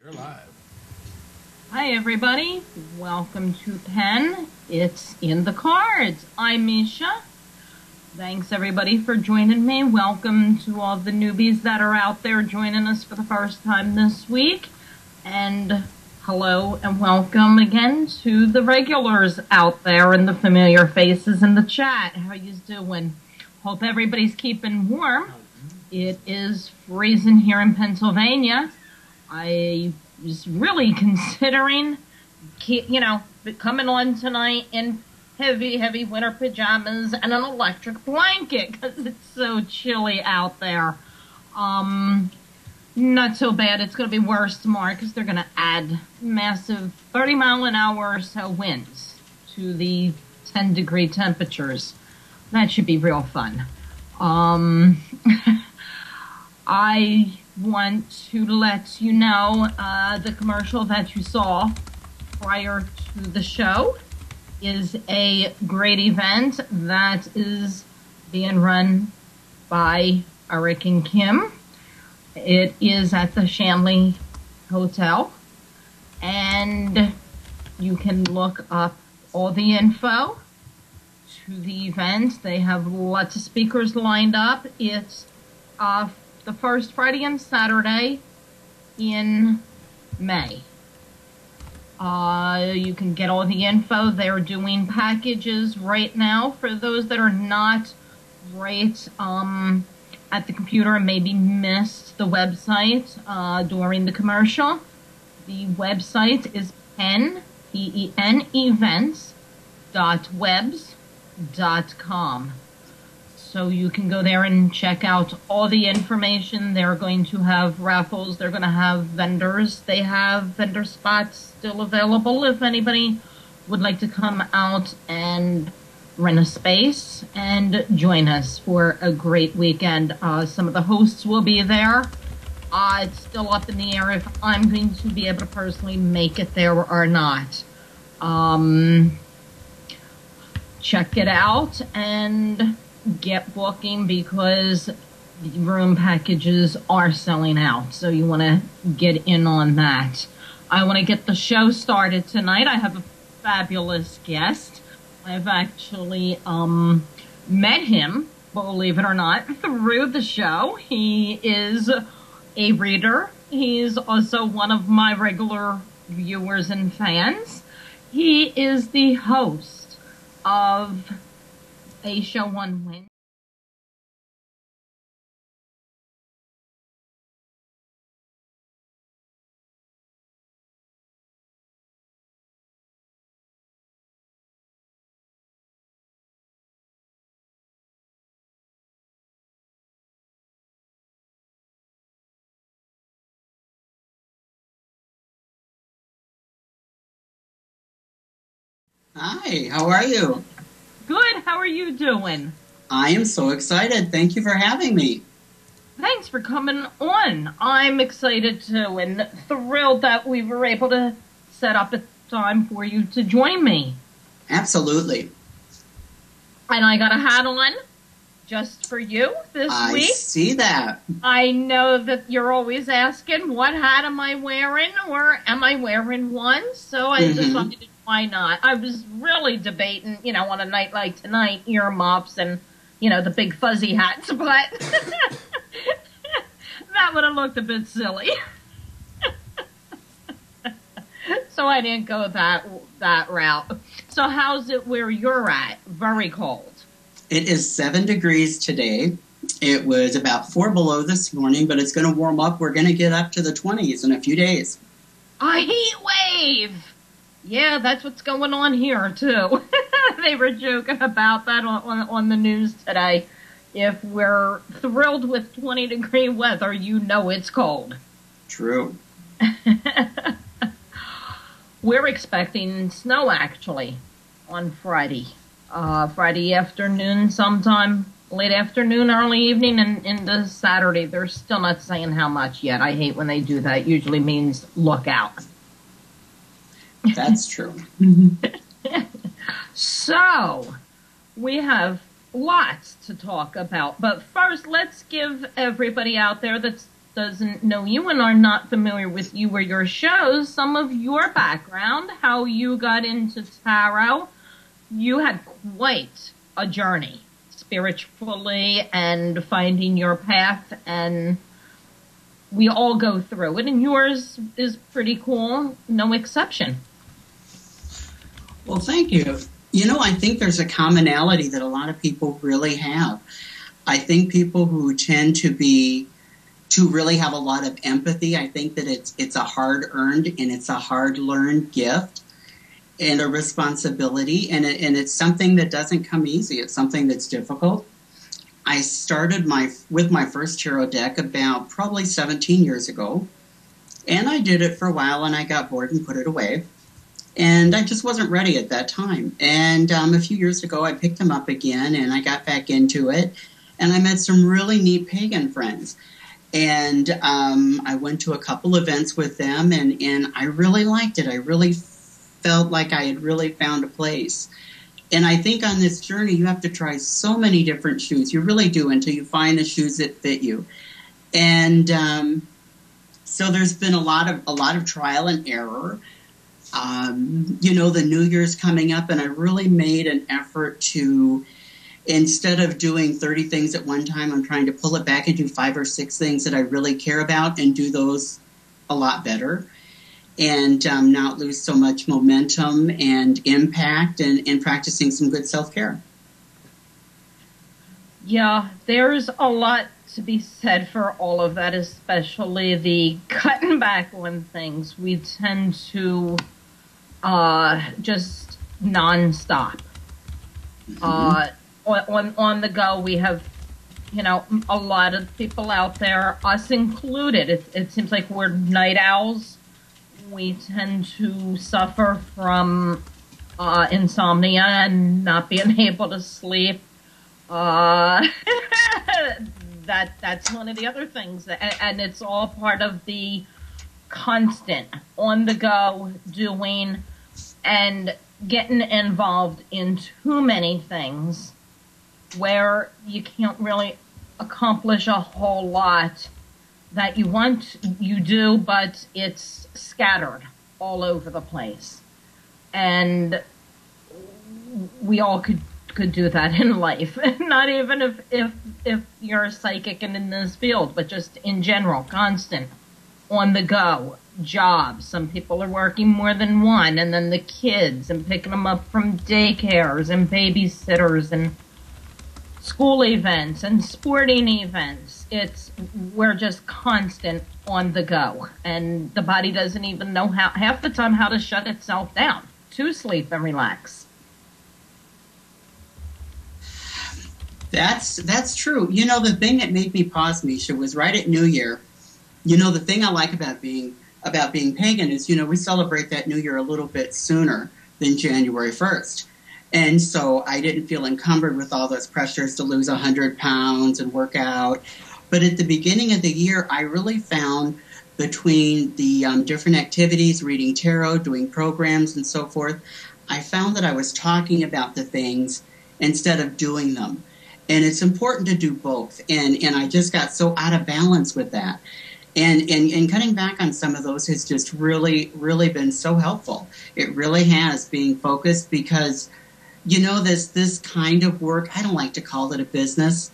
You're live. Hi everybody, welcome to Pen. It's in the cards. I'm Misha. Thanks everybody for joining me. Welcome to all the newbies that are out there joining us for the first time this week. And hello and welcome again to the regulars out there and the familiar faces in the chat. How you doing? Hope everybody's keeping warm. It is freezing here in Pennsylvania. I was really considering, coming on tonight in heavy winter pajamas and an electric blanket because it's so chilly out there. Not so bad. It's going to be worse tomorrow because they're going to add massive 30-mile-an-hour or so winds to the 10-degree temperatures. That should be real fun. I want to let you know the commercial that you saw prior to the show is a great event that is being run by Eric and Kim. It is at the Shanley Hotel, and you can look up all the info to the event. They have lots of speakers lined up. It's the first Friday and Saturday in May. You can get all the info. They're doing packages right now for those that are not right at the computer and maybe missed the website during the commercial. The website is pen events.webs.com. So you can go there and check out all the information. They're going to have raffles. They're going to have vendors. They have vendor spots still available if anybody would like to come out and rent a space and join us for a great weekend. Some of the hosts will be there. It's still up in the air if I'm going to be able to personally make it there or not. Check it out and get booking because the room packages are selling out. So you want to get in on that. I want to get the show started tonight. I have a fabulous guest. I've actually met him, believe it or not, through the show. He is a reader. He's also one of my regular viewers and fans. He is the host of a show on Wednesday. Hi, how are you? Good. How are you doing? I am so excited. Thank you for having me. Thanks for coming on. I'm excited too and thrilled that we were able to set up a time for you to join me. Absolutely. And I got a hat on just for you this I week. see that. I know that you're always asking, what hat am I wearing or am I wearing one? So I decided, why not? I was really debating, on a night like tonight, earmuffs and, the big fuzzy hats, but that would have looked a bit silly. So I didn't go that route. So how's it where you're at? Very cold. It is 7 degrees today. It was about 4 below this morning, but it's going to warm up. We're going to get up to the 20s in a few days. A heat wave! Yeah, that's what's going on here, too. They were joking about that on the news today. If we're thrilled with 20-degree weather, you know it's cold. True. We're expecting snow, actually, on Friday. Friday afternoon sometime, late afternoon, early evening, and into Saturday. They're still not saying how much yet. I hate when they do that. It usually means look out. That's true. So, we have lots to talk about. But first, let's give everybody out there that doesn't know you and are not familiar with you or your shows some of your background, how you got into tarot. You had quite a journey spiritually and finding your path, and we all go through it, and yours is pretty cool, no exception. Well, thank you. I think there's a commonality that a lot of people really have. I think people who tend to really have a lot of empathy, I think that it's a hard-earned and it's a hard-learned gift and a responsibility, and it's something that doesn't come easy. It's something that's difficult. I started with my first tarot deck about probably 17 years ago, and I did it for a while, and I got bored and put it away, and I just wasn't ready at that time. And a few years ago, I picked them up again, and I got back into it, and I met some really neat pagan friends. And I went to a couple events with them, and I really liked it. I really felt like I had really found a place. And I think on this journey, you have to try so many different shoes. You really do, until you find the shoes that fit you. And so there's been a lot of trial and error. The New Year's coming up, and I really made an effort to, instead of doing 30 things at one time, I'm trying to pull it back and do 5 or 6 things that I really care about and do those a lot better. And not lose so much momentum and impact, and practicing some good self-care. Yeah, there's a lot to be said for all of that, especially the cutting back on things. We tend to just nonstop. On the go, we have, a lot of people out there, us included. It seems like we're night owls. We tend to suffer from insomnia and not being able to sleep. That's one of the other things, and it's all part of the constant on the go doing and getting involved in too many things where you can't really accomplish a whole lot that you do, but it's scattered all over the place. And we all could do that in life. Not even if you're a psychic and in this field, but just in general, constant, on the go, jobs. Some people are working more than one, and then the kids, and picking them up from daycares and babysitters and school events and sporting events. We're just constant on the go, and the body doesn't even know half the time how to shut itself down to sleep and relax. That's true. The thing that made me pause, Misha, was right at New Year. The thing I like about being pagan is, we celebrate that New Year a little bit sooner. than January 1st. And so I didn't feel encumbered with all those pressures to lose 100 pounds and work out. But at the beginning of the year, I really found between the different activities, reading tarot, doing programs, and so forth, I found that I was talking about the things instead of doing them. And it's important to do both. And I just got so out of balance with that. And cutting back on some of those has just really, really been so helpful. It really has, being focused, because, you know, this kind of work, I don't like to call it a business.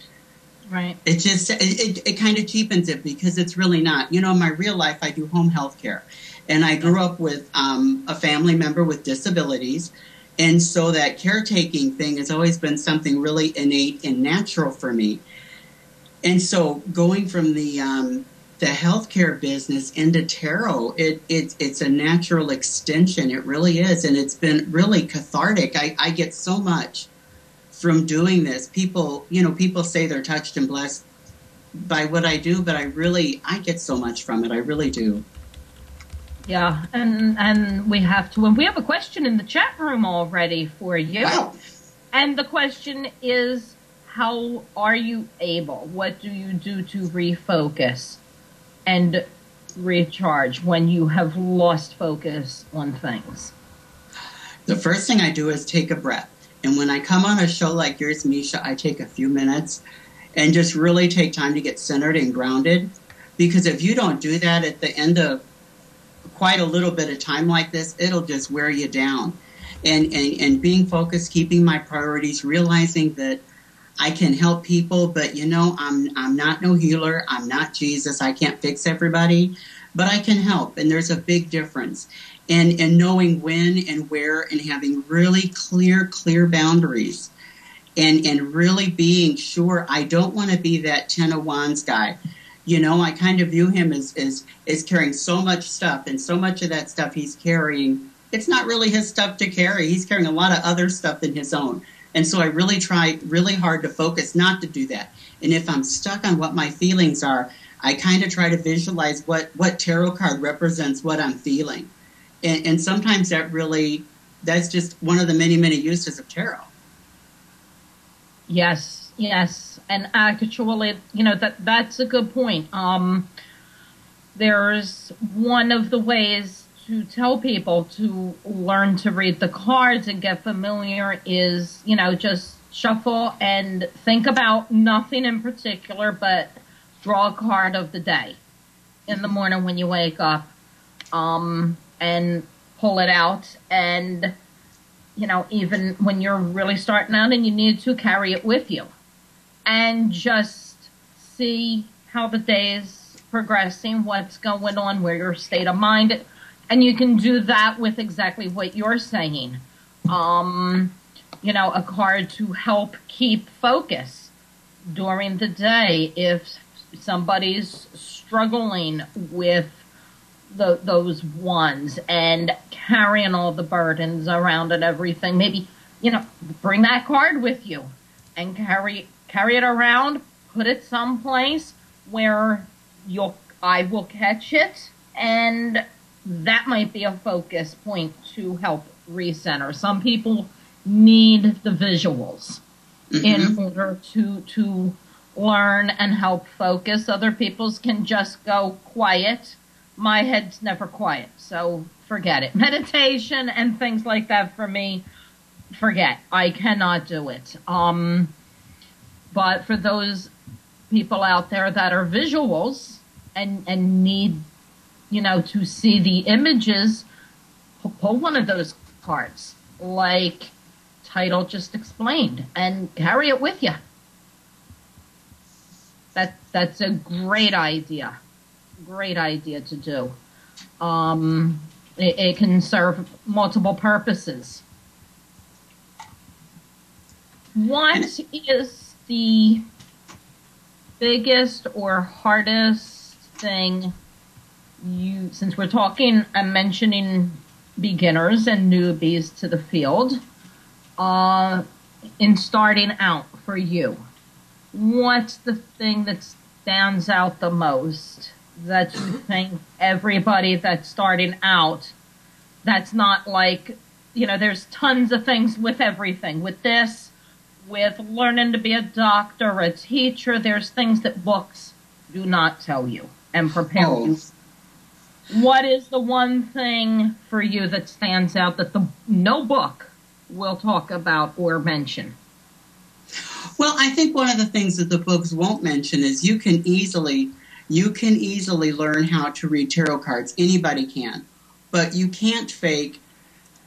Right. It just, it kind of cheapens it, because it's really not. You know, in my real life, I do home health care. And I grew up with a family member with disabilities. And so that caretaking thing has always been something really innate and natural for me. And so going from the healthcare business into tarot, it's a natural extension. It really is. And it's been really cathartic. I get so much from doing this. People say they're touched and blessed by what I do, but I get so much from it. I really do. Yeah, and we have to, and we have a question in the chat room already for you. Wow. And the question is, how are you able? What do you do to refocus and recharge when you have lost focus on things? The first thing I do is take a breath. And when I come on a show like yours, Misha, I take a few minutes and just really take time to get centered and grounded. Because if you don't do that at the end of quite a little bit of time like this, it'll just wear you down. And being focused, keeping my priorities, realizing that I can help people, but you know, I'm not no healer. I'm not Jesus. I can't fix everybody, but I can help. And there's a big difference. And knowing when and where, and having really clear boundaries, and really being sure I don't want to be that Ten of Wands guy. You know, I kind of view him as carrying so much stuff, and so much of that stuff he's carrying, it's not really his stuff to carry. He's carrying a lot of other stuff than his own. And so I really try really hard to focus not to do that. And if I'm stuck on what my feelings are, I kind of try to visualize what tarot card represents what I'm feeling. And sometimes that's just one of the many, many uses of tarot. Yes. And actually, you know, that's a good point. There's one of the ways to tell people to learn to read the cards and get familiar is, you know, just shuffle and think about nothing in particular, but draw a card of the day in the morning when you wake up, and pull it out. And, you know, even when you're really starting out and you need to, carry it with you and just see how the day's progressing, what's going on, where your state of mind. And you can do that with exactly what you're saying. You know, a card to help keep focus during the day. If somebody's struggling with those ones and carrying all the burdens around and everything, maybe, you know, bring that card with you and carry it around, put it someplace where I will catch it, and that might be a focus point to help recenter. Some people need the visuals in order to learn and help focus. Other people's can just go quiet. My head's never quiet, so forget it. Meditation and things like that for me, forget. I cannot do it. But for those people out there that are visuals and need, you know, to see the images, pull one of those cards, like Tidal just explained, and carry it with you. That's a great idea. Great idea to do. It can serve multiple purposes. What is the biggest or hardest thing since we're talking, I'm mentioning beginners and newbies to the field, in starting out for you? What's the thing that stands out the most that you think everybody that's starting out, that's not like there's tons of things with everything. With this, with learning to be a doctor, a teacher, there's things that books do not tell you and prepare you. What is the one thing for you that stands out that no book will talk about or mention? Well, I think one of the things that the books won't mention is you can easily learn how to read tarot cards. Anybody can. But you can't fake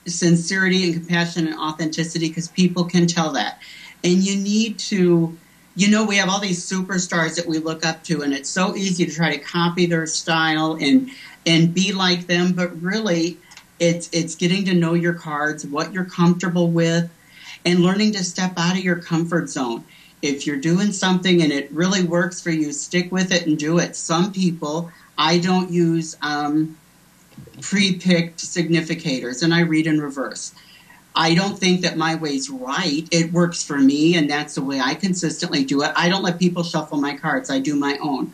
sincerity and compassion and authenticity, because people can tell that. And you need to, we have all these superstars that we look up to, and it's so easy to try to copy their style and be like them. But really, it's getting to know your cards, what you're comfortable with, and learning to step out of your comfort zone. If you're doing something and it really works for you, stick with it and do it. Some people, I don't use pre-picked significators, and I read in reverse. I don't think that my way's right. It works for me, and that's the way I consistently do it. I don't let people shuffle my cards. I do my own.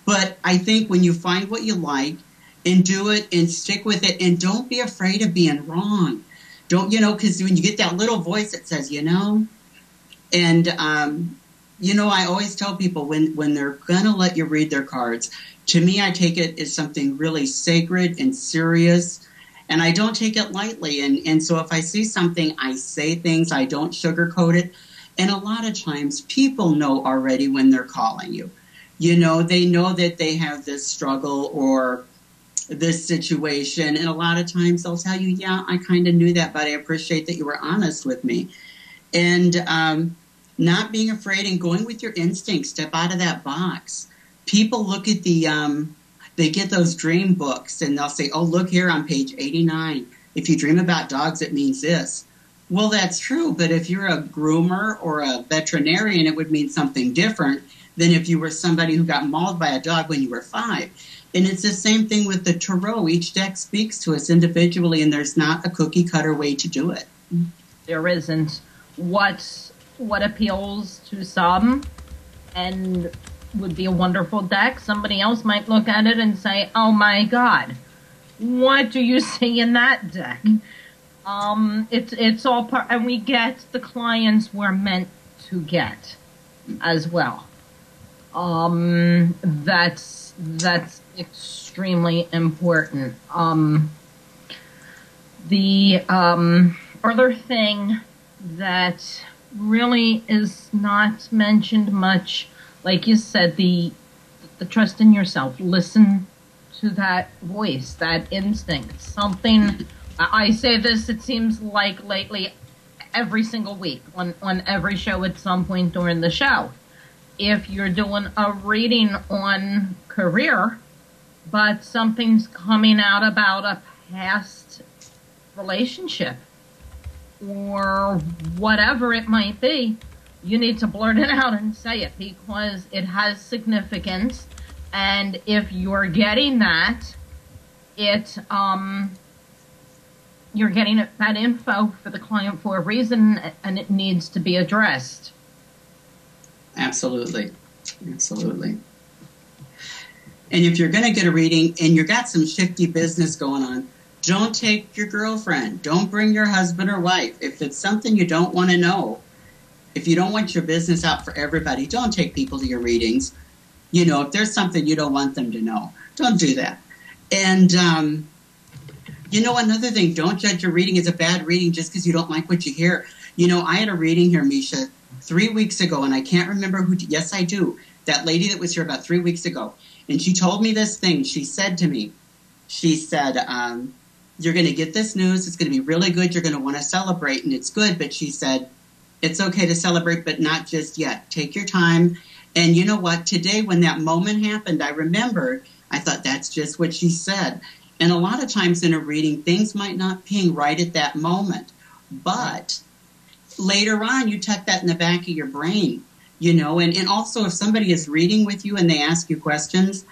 But I think when you find what you like and do it and stick with it, and don't be afraid of being wrong. Don't, because when you get that little voice that says, and, I always tell people when they're going to let you read their cards, to me, I take it as something really sacred and serious, and I don't take it lightly. And so if I see something, I say things, I don't sugarcoat it. And a lot of times people know already when they're calling you. They know that they have this struggle or this situation. And a lot of times they'll tell you, yeah, I kind of knew that, but I appreciate that you were honest with me. And not being afraid and going with your instincts, step out of that box. People look at they get those dream books and they'll say, oh, look here on page 89. If you dream about dogs, it means this. Well, that's true. But if you're a groomer or a veterinarian, it would mean something different than if you were somebody who got mauled by a dog when you were 5. And it's the same thing with the tarot. Each deck speaks to us individually, and there's not a cookie cutter way to do it. There isn't. What appeals to some and would be a wonderful deck, somebody else might look at it and say, oh my God, what do you see in that deck? It's all part, and we get the clients we're meant to get as well. That's extremely important. The other thing that really is not mentioned much, like you said, the trust in yourself. Listen to that voice, that instinct. Something, I say this, it seems like lately, every single week, on every show at some point during the show. If you're doing a reading on career, but something's coming out about a past relationship, or whatever it might be, you need to blurt it out and say it, because it has significance. And if you're getting that, you're getting that info for the client for a reason, and it needs to be addressed. Absolutely. Absolutely. And if you're going to get a reading and you got some shifty business going on, don't take your girlfriend. Don't bring your husband or wife. If it's something you don't want to know, if you don't want your business out for everybody, don't take people to your readings. If there's something you don't want them to know, don't do that. And, another thing, don't judge your reading as a bad reading just because you don't like what you hear. I had a reading here, Misha, 3 weeks ago, and I can't remember who. Yes, I do. That lady that was here about 3 weeks ago. And she told me this thing. She said to me, you're going to get this news. It's going to be really good. You're going to want to celebrate, and it's good. But she said, it's okay to celebrate, but not just yet. Take your time. And you know what? Today, when that moment happened, I remembered, I thought, that's just what she said. And a lot of times in a reading, things might not ping right at that moment. But later on, you tuck that in the back of your brain, and also if somebody is reading with you and they ask you questions,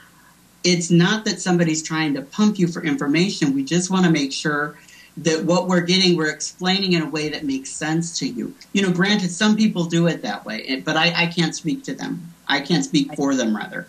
it's not that somebody's trying to pump you for information. We just want to make sure that what we're getting, we're explaining in a way that makes sense to you. Granted, some people do it that way, but I can't speak to them. I can't speak for them, rather.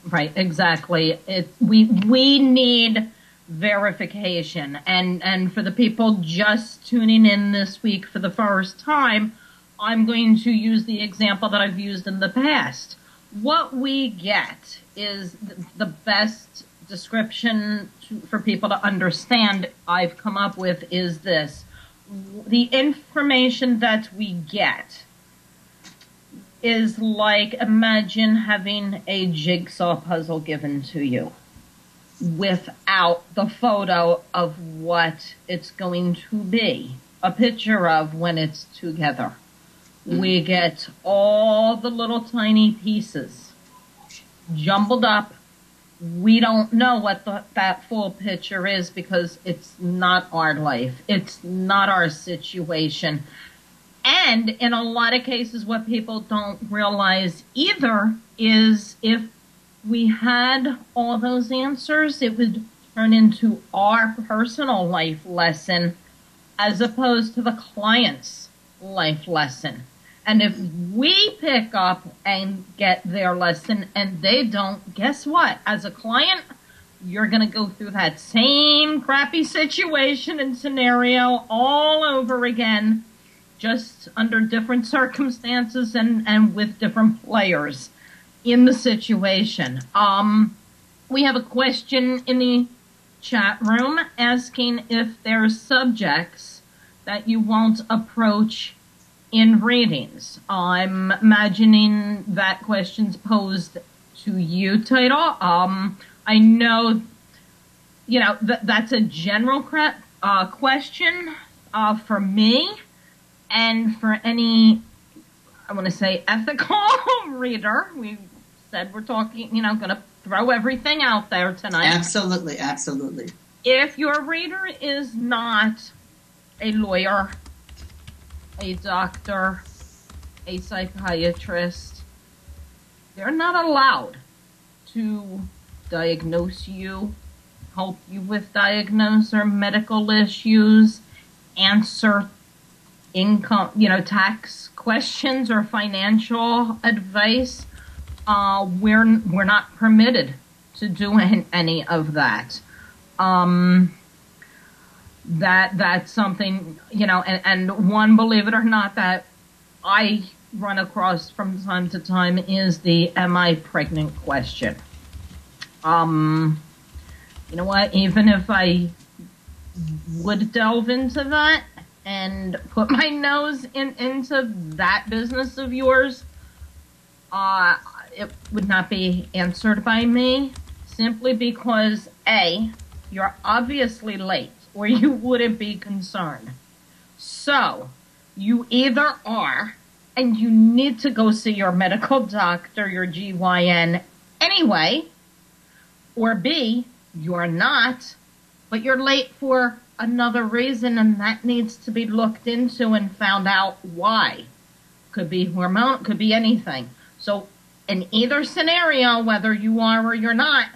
Right, exactly. We need verification. And for the people just tuning in this week for the first time, I'm going to use the example that I've used in the past. What we get is the best description for people to understand I've come up with is this. The information that we get is like, imagine having a jigsaw puzzle given to you without the photo of what it's going to be, a picture of when it's together. We get all the little tiny pieces jumbled up. We don't know what that full picture is because it's not our life. It's not our situation. And in a lot of cases, what people don't realize either is if we had all those answers, it would turn into our personal life lesson as opposed to the client's life lesson. And if we pick up and get their lesson and they don't, guess what? As a client, you're going to go through that same crappy situation and scenario all over again, just under different circumstances and with different players in the situation. We have a question in the chat room asking if there's subjects that you won't approach in readings. I'm imagining that question's posed to you, Tidal. I know, that's a general question for me and for any, I want to say, ethical reader. We said we're talking, going to throw everything out there tonight. Absolutely, absolutely. If your reader is not a lawyer, a doctor, a psychiatrist, they're not allowed to diagnose you, help you with diagnosis or medical issues, answer income, tax questions or financial advice. We're not permitted to do any of that. That's something, and one, believe it or not, that I run across from time to time is the am I pregnant question. You know what, even if I would delve into that and put my nose into that business of yours, it would not be answered by me, simply because A, you're obviously late, or you wouldn't be concerned. So, you either are, and you need to go see your medical doctor, your GYN, anyway, or B, you're not, but you're late for another reason, and that needs to be looked into and found out why. Could be hormone, could be anything. So, in either scenario, whether you are or you're not,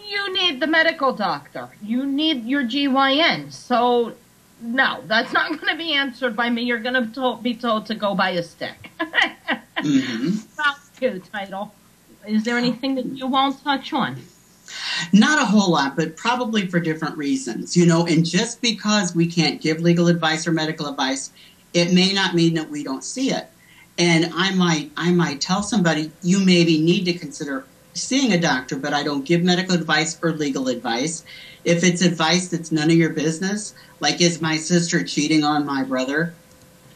you need the medical doctor. You need your GYN. So, no, that's not going to be answered by me. You're going to be told to go buy a stick. About you, Tidal. Is there anything that you won't touch on? Not a whole lot, but probably for different reasons. And just because we can't give legal advice or medical advice, it may not mean that we don't see it. And I might tell somebody, you maybe need to consider seeing a doctor, but I don't give medical advice or legal advice. If it's advice that's none of your business, like is my sister cheating on my brother?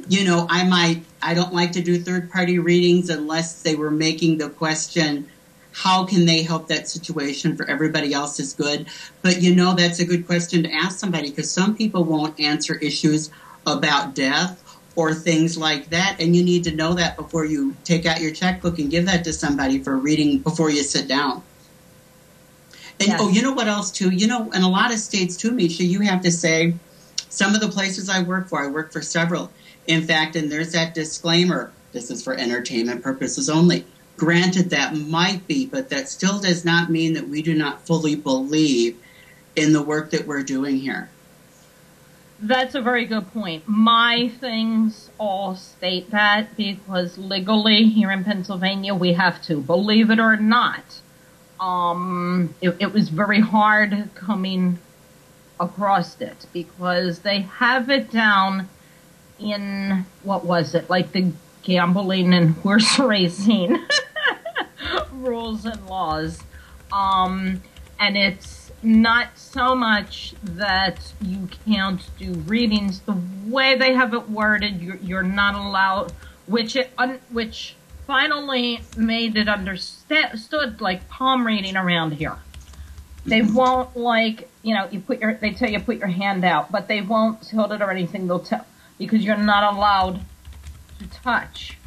I don't like to do third-party readings unless they were making the question, how can they help that situation for everybody else's good? But that's a good question to ask somebody, because some people won't answer issues about death or things like that, and you need to know that before you take out your checkbook and give that to somebody for reading before you sit down. And yes. You know what else too? In a lot of states too, Misha, you have to say, some of the places I work for several. In fact, and there's that disclaimer, this is for entertainment purposes only. Granted, that might be, but that still does not mean that we do not fully believe in the work that we're doing here. That's a very good point. My things all state that because legally here in Pennsylvania we have to, believe it or not. It was very hard coming across it, because they have it down in, what was it, like the gambling and horse racing rules and laws. And it's not so much that you can't do readings. The way they have it worded, you're not allowed, which finally made it understood, like palm reading around here. They won't, like, you know, they tell you put your hand out, but they won't tilt it or anything. They'll tell, because you're not allowed to touch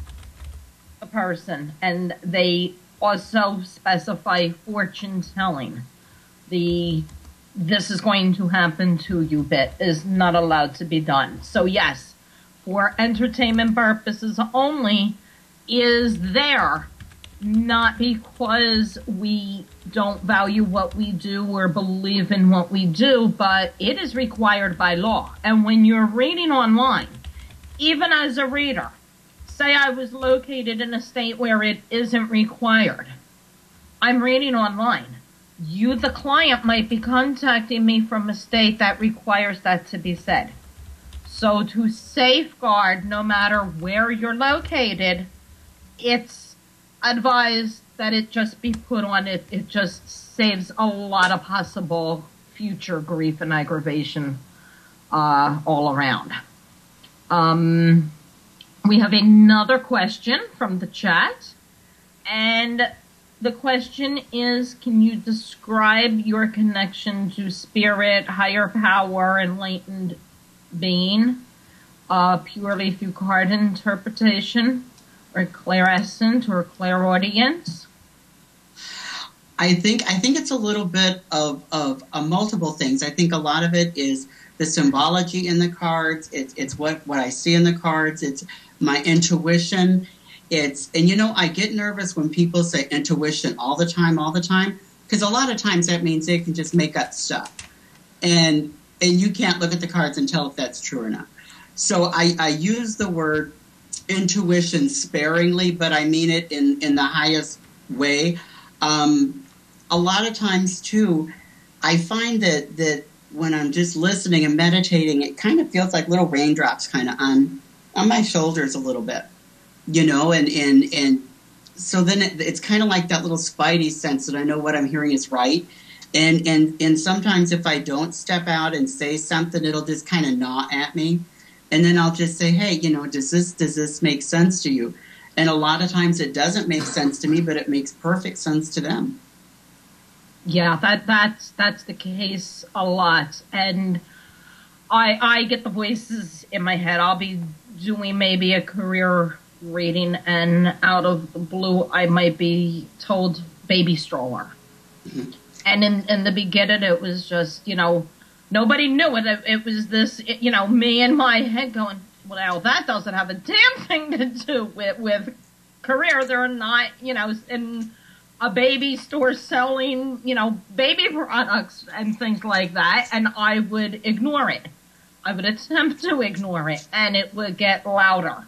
a person. And they also specify fortune telling. This is going to happen to you bit is not allowed to be done. So yes, for entertainment purposes only, is there, not because we don't value what we do or believe in what we do, but it is required by law. And when you're reading online, even as a reader, say I was located in a state where it isn't required, I'm reading online. You, the client, might be contacting me from a state that requires that to be said. So to safeguard, no matter where you're located, it's advised that it just be put on it. It just saves a lot of possible future grief and aggravation all around. We have another question from the chat, and the question is, can you describe your connection to spirit, higher power, enlightened being, purely through card interpretation, or clairsentient, or clairaudience? I think it's a little bit of multiple things. I think a lot of it is the symbology in the cards. It's what I see in the cards. It's my intuition. And you know, I get nervous when people say intuition all the time, because a lot of times that means they can just make up stuff. And you can't look at the cards and tell if that's true or not. So I use the word intuition sparingly, but I mean it in the highest way. A lot of times, too, I find that when I'm just listening and meditating, it kind of feels like little raindrops kind of on my shoulders a little bit. You know, and so then it's kind of like that little spidey sense that I know what I'm hearing is right. And sometimes if I don't step out and say something, it'll just kind of gnaw at me. And then I'll just say, hey, you know, does this make sense to you? And a lot of times it doesn't make sense to me, but it makes perfect sense to them. Yeah, that's the case a lot. And I get the voices in my head. I'll be doing maybe a career reading, and out of the blue, I might be told baby stroller. Mm-hmm. And in the beginning, it was just, you know, nobody knew it. It was this, you know, me in my head going, well, that doesn't have a damn thing to do with career. They're not, you know, in a baby store selling, you know, baby products and things like that. And I would ignore it. I would attempt to ignore it, and it would get louder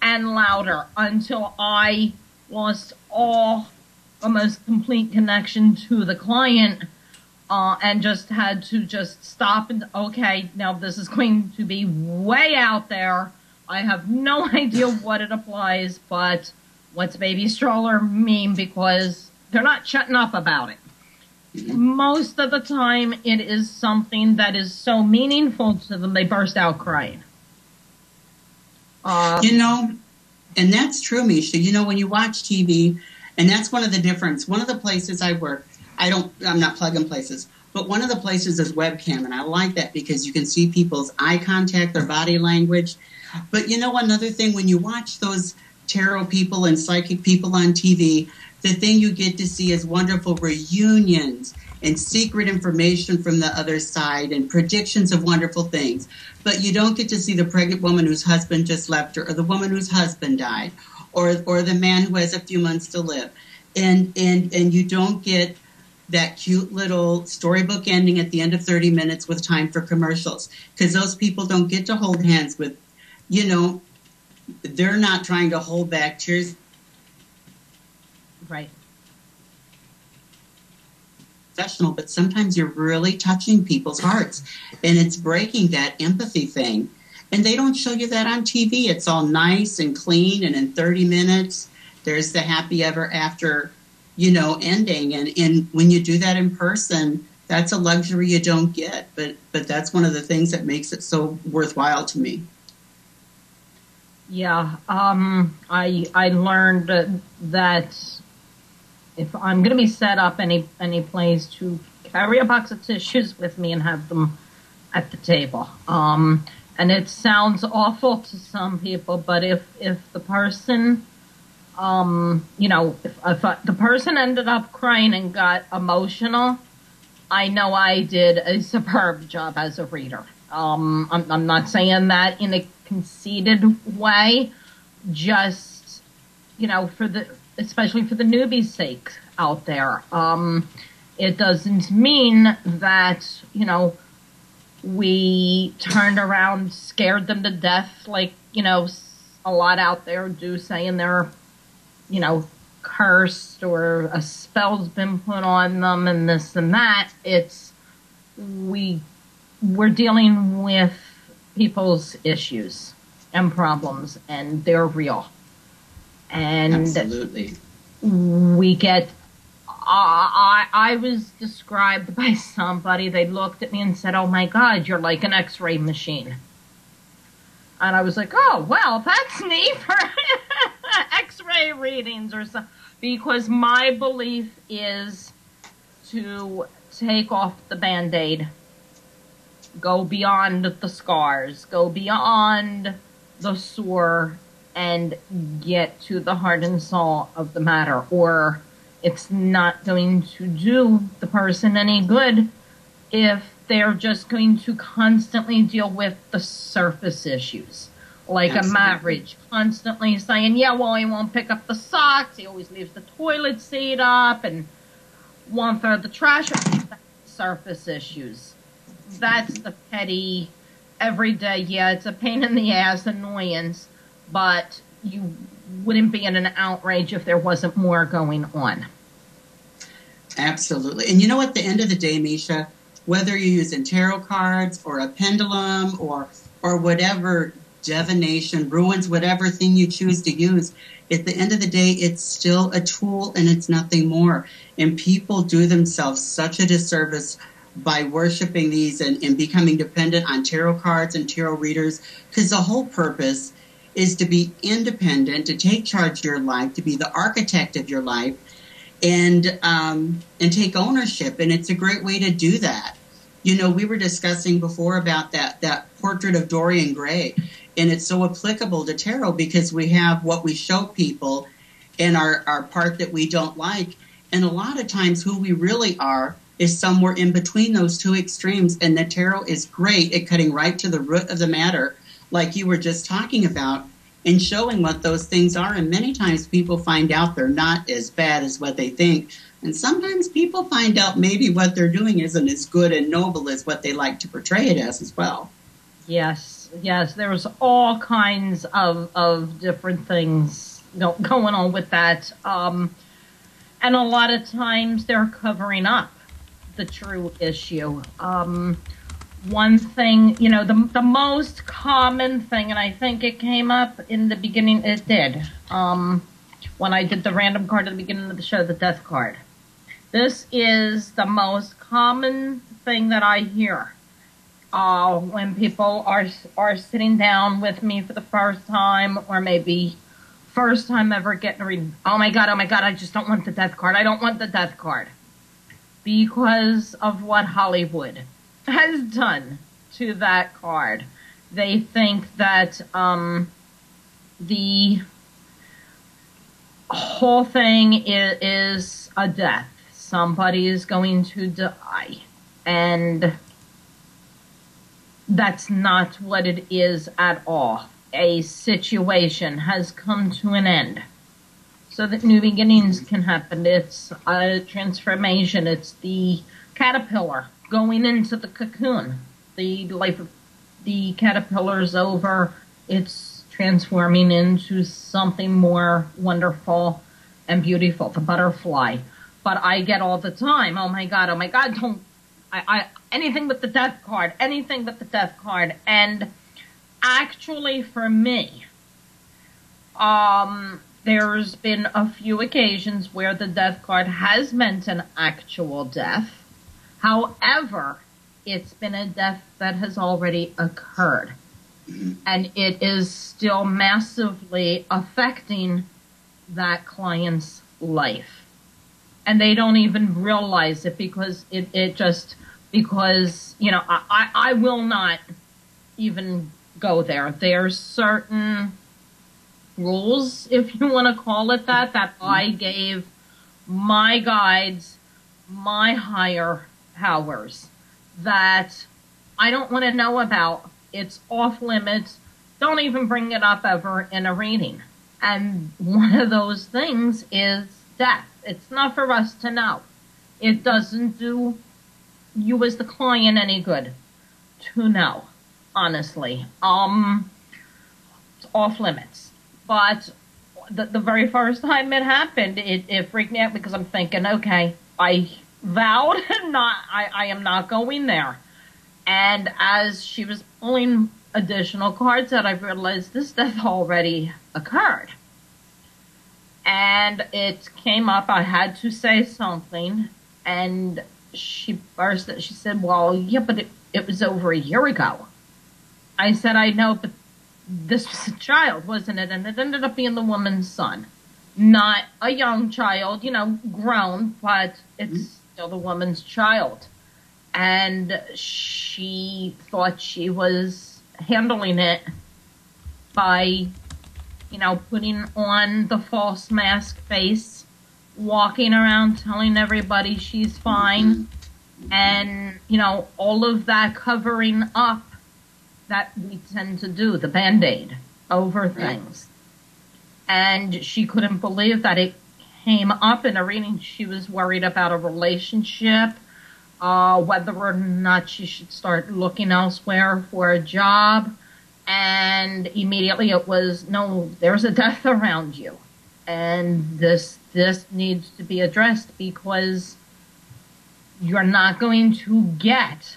and louder until I lost almost complete connection to the client, and just had to just stop and, okay, now this is going to be way out there. I have no idea what it applies, but what's baby stroller mean? Because they're not shutting up about it. Most of the time, it is something that is so meaningful to them, they burst out crying. You know, and that's true, Misha. You know, when you watch TV, and that's one of the difference. One of the places I work, I'm not plugging places, but one of the places is webcam, and I like that because you can see people's eye contact, their body language. But you know, another thing, when you watch those tarot people and psychic people on TV, the thing you get to see is wonderful reunions and secret information from the other side and predictions of wonderful things. But you don't get to see the pregnant woman whose husband just left her, or the woman whose husband died, or the man who has a few months to live. And you don't get that cute little storybook ending at the end of 30 minutes with time for commercials, because those people don't get to hold hands with, you know, they're not trying to hold back tears. Right. professional, but sometimes you're really touching people's hearts, and it's breaking that empathy thing. And they don't show you that on TV. It's all nice and clean, and in 30 minutes, there's the happy ever after, ending. And when you do that in person, that's a luxury you don't get. But that's one of the things that makes it so worthwhile to me. Yeah, I learned that if I'm going to be set up any place, to carry a box of tissues with me and have them at the table. And it sounds awful to some people, but if the person, if the person ended up crying and got emotional, I know I did a superb job as a reader. I'm not saying that in a conceited way, just, especially for the newbies' sake out there. It doesn't mean that, we turned around, scared them to death, like, a lot out there do, saying they're, cursed or a spell's been put on them and this and that. We're dealing with people's issues and problems, and they're real. And absolutely, we get. I was described by somebody. They looked at me and said, "Oh my God, you're like an X-ray machine." And I was like, "Oh well, that's neat for X-ray readings or something." Because my belief is to take off the Band-Aid, go beyond the scars, go beyond the sore, and get to the heart and soul of the matter. Or it's not going to do the person any good if they're just going to constantly deal with the surface issues. Like absolutely. A marriage, constantly saying, yeah, well, he won't pick up the socks, he always leaves the toilet seat up, and won't throw the trash out. Surface issues. That's the petty, everyday, yeah, it's a pain in the ass annoyance, but you wouldn't be in an outrage if there wasn't more going on. Absolutely. And at the end of the day, Misha, whether you're using tarot cards or a pendulum or whatever divination, ruins, whatever thing you choose to use, at the end of the day, it's still a tool and it's nothing more. And people do themselves such a disservice by worshiping these and becoming dependent on tarot cards and tarot readers, because the whole purpose is to be independent, to take charge of your life, to be the architect of your life, and take ownership. And it's a great way to do that. We were discussing before about that portrait of Dorian Gray, and it's so applicable to tarot because we have what we show people and our part that we don't like. And a lot of times who we really are is somewhere in between those two extremes. And the tarot is great at cutting right to the root of the matter, like you were just talking about, and showing what those things are. And many times people find out they're not as bad as what they think. And sometimes people find out maybe what they're doing isn't as good and noble as what they like to portray it as well. Yes. There's all kinds of different things going on with that. And a lot of times they're covering up the true issue. One thing, the most common thing, and I think it came up in the beginning, it did, when I did the random card at the beginning of the show, the death card. This is the most common thing that I hear when people are sitting down with me for the first time, or maybe first time ever getting a reading. Oh my God, I just don't want the death card. I don't want the death card. Because of what Hollywood has done to that card. They think that the whole thing is a death. Somebody is going to die. And that's not what it is at all. A situation has come to an end so that new beginnings can happen. It's a transformation. It's the caterpillar going into the cocoon. The life of the caterpillar is over. It's transforming into something more wonderful and beautiful, the butterfly. but I get all the time, oh my God, don't, anything but the death card, anything but the death card. And actually for me, there's been a few occasions where the death card has meant an actual death. However, it's been a death that has already occurred. And it is still massively affecting that client's life. And they don't even realize it because because, you know, I will not even go there. There's certain rules, if you want to call it that, that I gave my guides, my higher powers, that I don't want to know about. It's off limits. Don't even bring it up ever in a reading. And one of those things is death. It's not for us to know. It doesn't do you as the client any good to know, honestly. It's off limits. But the very first time it happened, it freaked me out because I'm thinking, okay, I vowed I am not going there. And as she was pulling additional cards out, I realized this death already occurred. And it came up, I had to say something, and she said, well, yeah, but it was over a year ago. I said, I know, but this was a child, wasn't it? And it ended up being the woman's son. Not a young child, you know, grown, but it's still the woman's child. And she thought she was handling it by, you know, putting on the false mask face, walking around telling everybody she's fine, and, you know, all of that covering up that we tend to do, the Band-Aid over things. And she couldn't believe that it came up in a reading. She was worried about a relationship, whether or not she should start looking elsewhere for a job. And immediately it was, no, there's a death around you. And this needs to be addressed because you're not going to get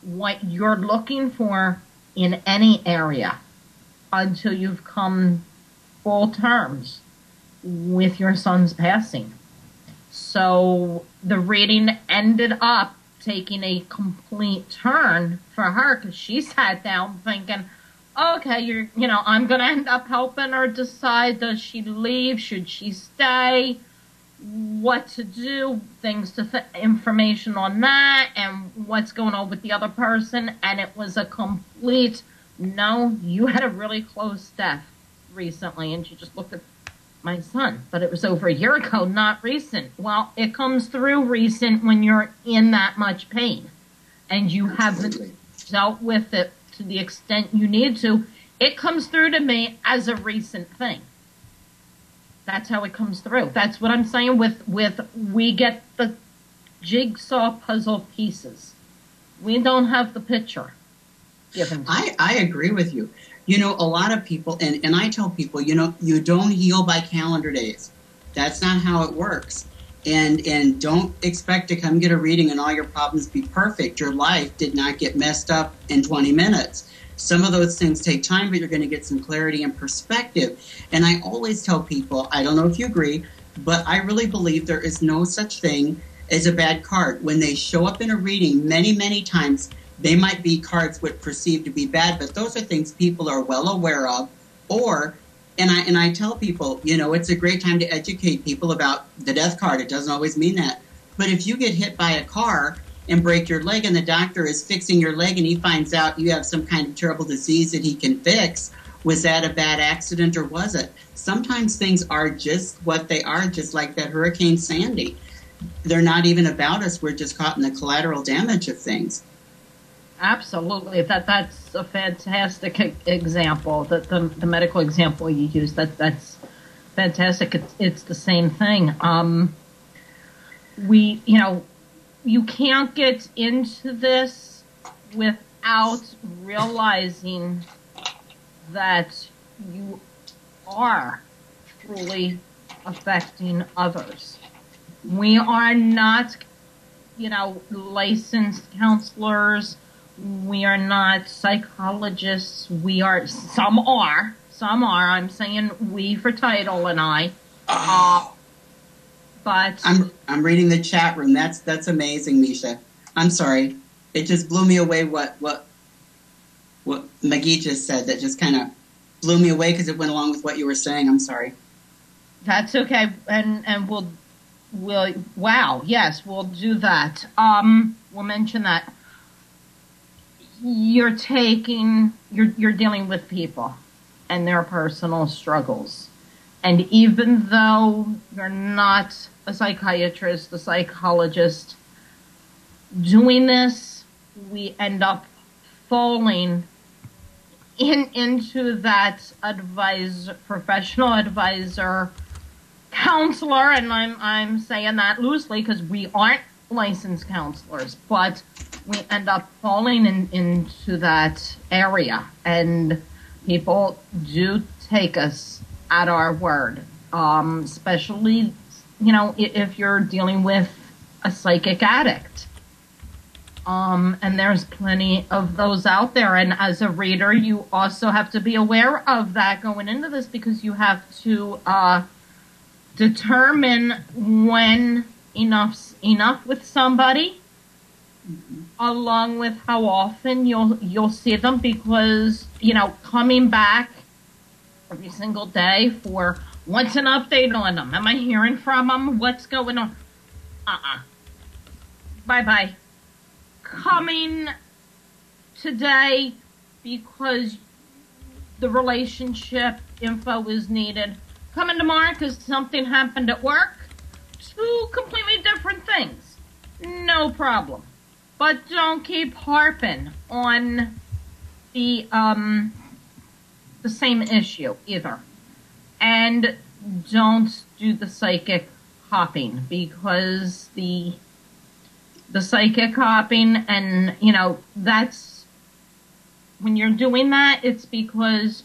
what you're looking for in any area until you've come full terms with your son's passing. So the reading ended up taking a complete turn for her because she sat down thinking, okay, you know, I'm going to end up helping her decide, does she leave, should she stay, what to do, things to information on that, and what's going on with the other person. And it was a complete, no, you had a really close death recently. And she just looked at my son, but it was over a year ago, not recent. Well, it comes through recent when you're in that much pain and you haven't dealt with it to the extent you need to. It comes through to me as a recent thing. That's how it comes through. That's what I'm saying with we get the jigsaw puzzle pieces. We don't have the picture given. I agree with you. You know, a lot of people, and I tell people, you know, you don't heal by calendar days. That's not how it works. And don't expect to come get a reading and all your problems be perfect. Your life did not get messed up in 20 minutes. Some of those things take time, but you're going to get some clarity and perspective. And I always tell people, I don't know if you agree, but I really believe there is no such thing as a bad card. When they show up in a reading many, many times, they might be cards what perceived to be bad, but those are things people are well aware of. And I tell people, you know, it's a great time to educate people about the death card. It doesn't always mean that. But if you get hit by a car and break your leg and the doctor is fixing your leg and he finds out you have some kind of terrible disease that he can fix, was that a bad accident or was it? Sometimes things are just what they are, just like that Hurricane Sandy. They're not even about us. We're just caught in the collateral damage of things. Absolutely. That's a fantastic example. The medical example you used, that's fantastic. It's the same thing. You can't get into this without realizing that you are truly affecting others. We are not, licensed counselors. We are not psychologists. Some are. I'm saying we for Tidal and I. But I'm reading the chat room. That's amazing, Misha. I'm sorry. It just blew me away what Maggie just said. That just kind of blew me away because it went along with what you were saying. I'm sorry. That's okay. And we'll wow, yes, we'll do that. We'll mention that you're dealing with people and their personal struggles. And even though you're not a psychiatrist, a psychologist, doing this, we end up falling into that professional advisor, counselor, and I'm saying that loosely because we aren't licensed counselors, but we end up falling into that area, and people do take us at our word, especially, if you're dealing with a psychic addict. And there's plenty of those out there. And as a reader, you also have to be aware of that going into this, because you have to determine when enough's enough with somebody, along with how often you'll see them, because, coming back every single day for what's an update on them? Am I hearing from them? What's going on? Bye-bye. Coming today because the relationship info is needed. Coming tomorrow because something happened at work. Two completely different things. No problem. But don't keep harping on the same issue either. And don't do the psychic hopping, because the psychic hopping, and that's when you're doing that, it's because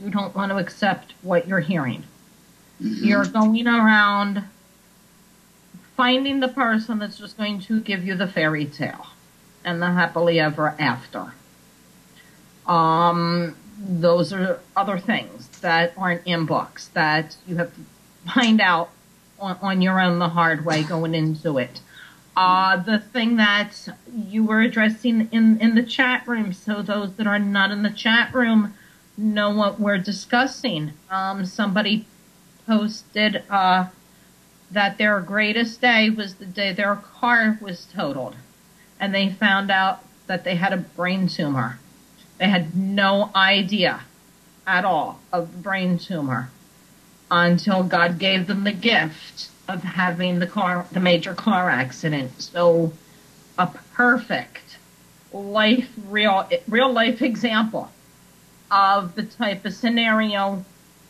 you don't want to accept what you're hearing. You're going around finding the person that's just going to give you the fairy tale and the happily ever after. Those are other things that aren't in books that you have to find out on your own the hard way going into it. The thing that you were addressing in the chat room, so those that are not in the chat room know what we're discussing. Somebody posted that their greatest day was the day their car was totaled, and they found out that they had a brain tumor. They had no idea at all of the brain tumor until God gave them the gift of having the major car accident. So a perfect real life example of the type of scenario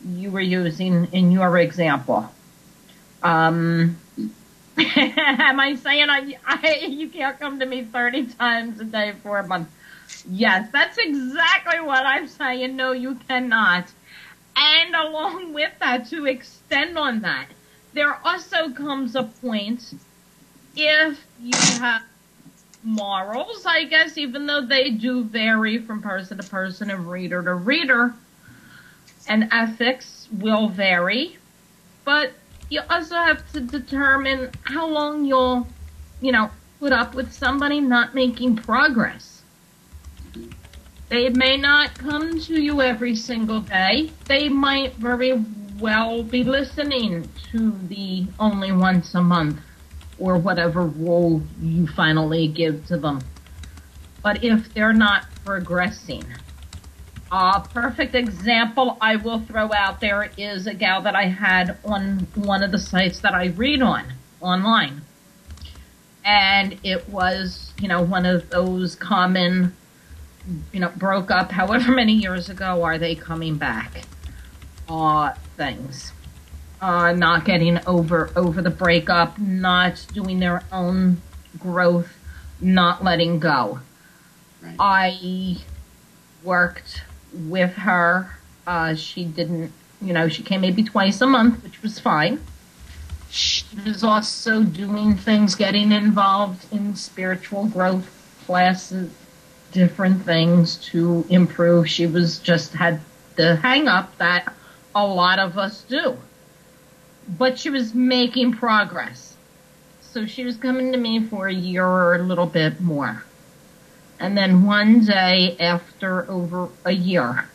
you were using in your example. Am I saying you can't come to me 30 times a day for a month? Yes, that's exactly what I'm saying. No, you cannot. And along with that, to extend on that, there also comes a point, if you have morals, I guess, even though they do vary from person to person and reader to reader, and ethics will vary, but you also have to determine how long you'll, put up with somebody not making progress. They may not come to you every single day. They might very well be listening to the only once a month or whatever rule you finally give to them. But if they're not progressing, a perfect example I will throw out there is a gal that I had on one of the sites that I read online. And it was, one of those common, broke up however many years ago, are they coming back? Things. Not getting over the breakup, not doing their own growth, not letting go. Right. I worked with her. She didn't, she came maybe twice a month, which was fine. She was also doing things, getting involved in spiritual growth classes, different things to improve. She was just had the hang up that a lot of us do. But she was making progress. So she was coming to me for a year or a little bit more. And then one day, after over a year,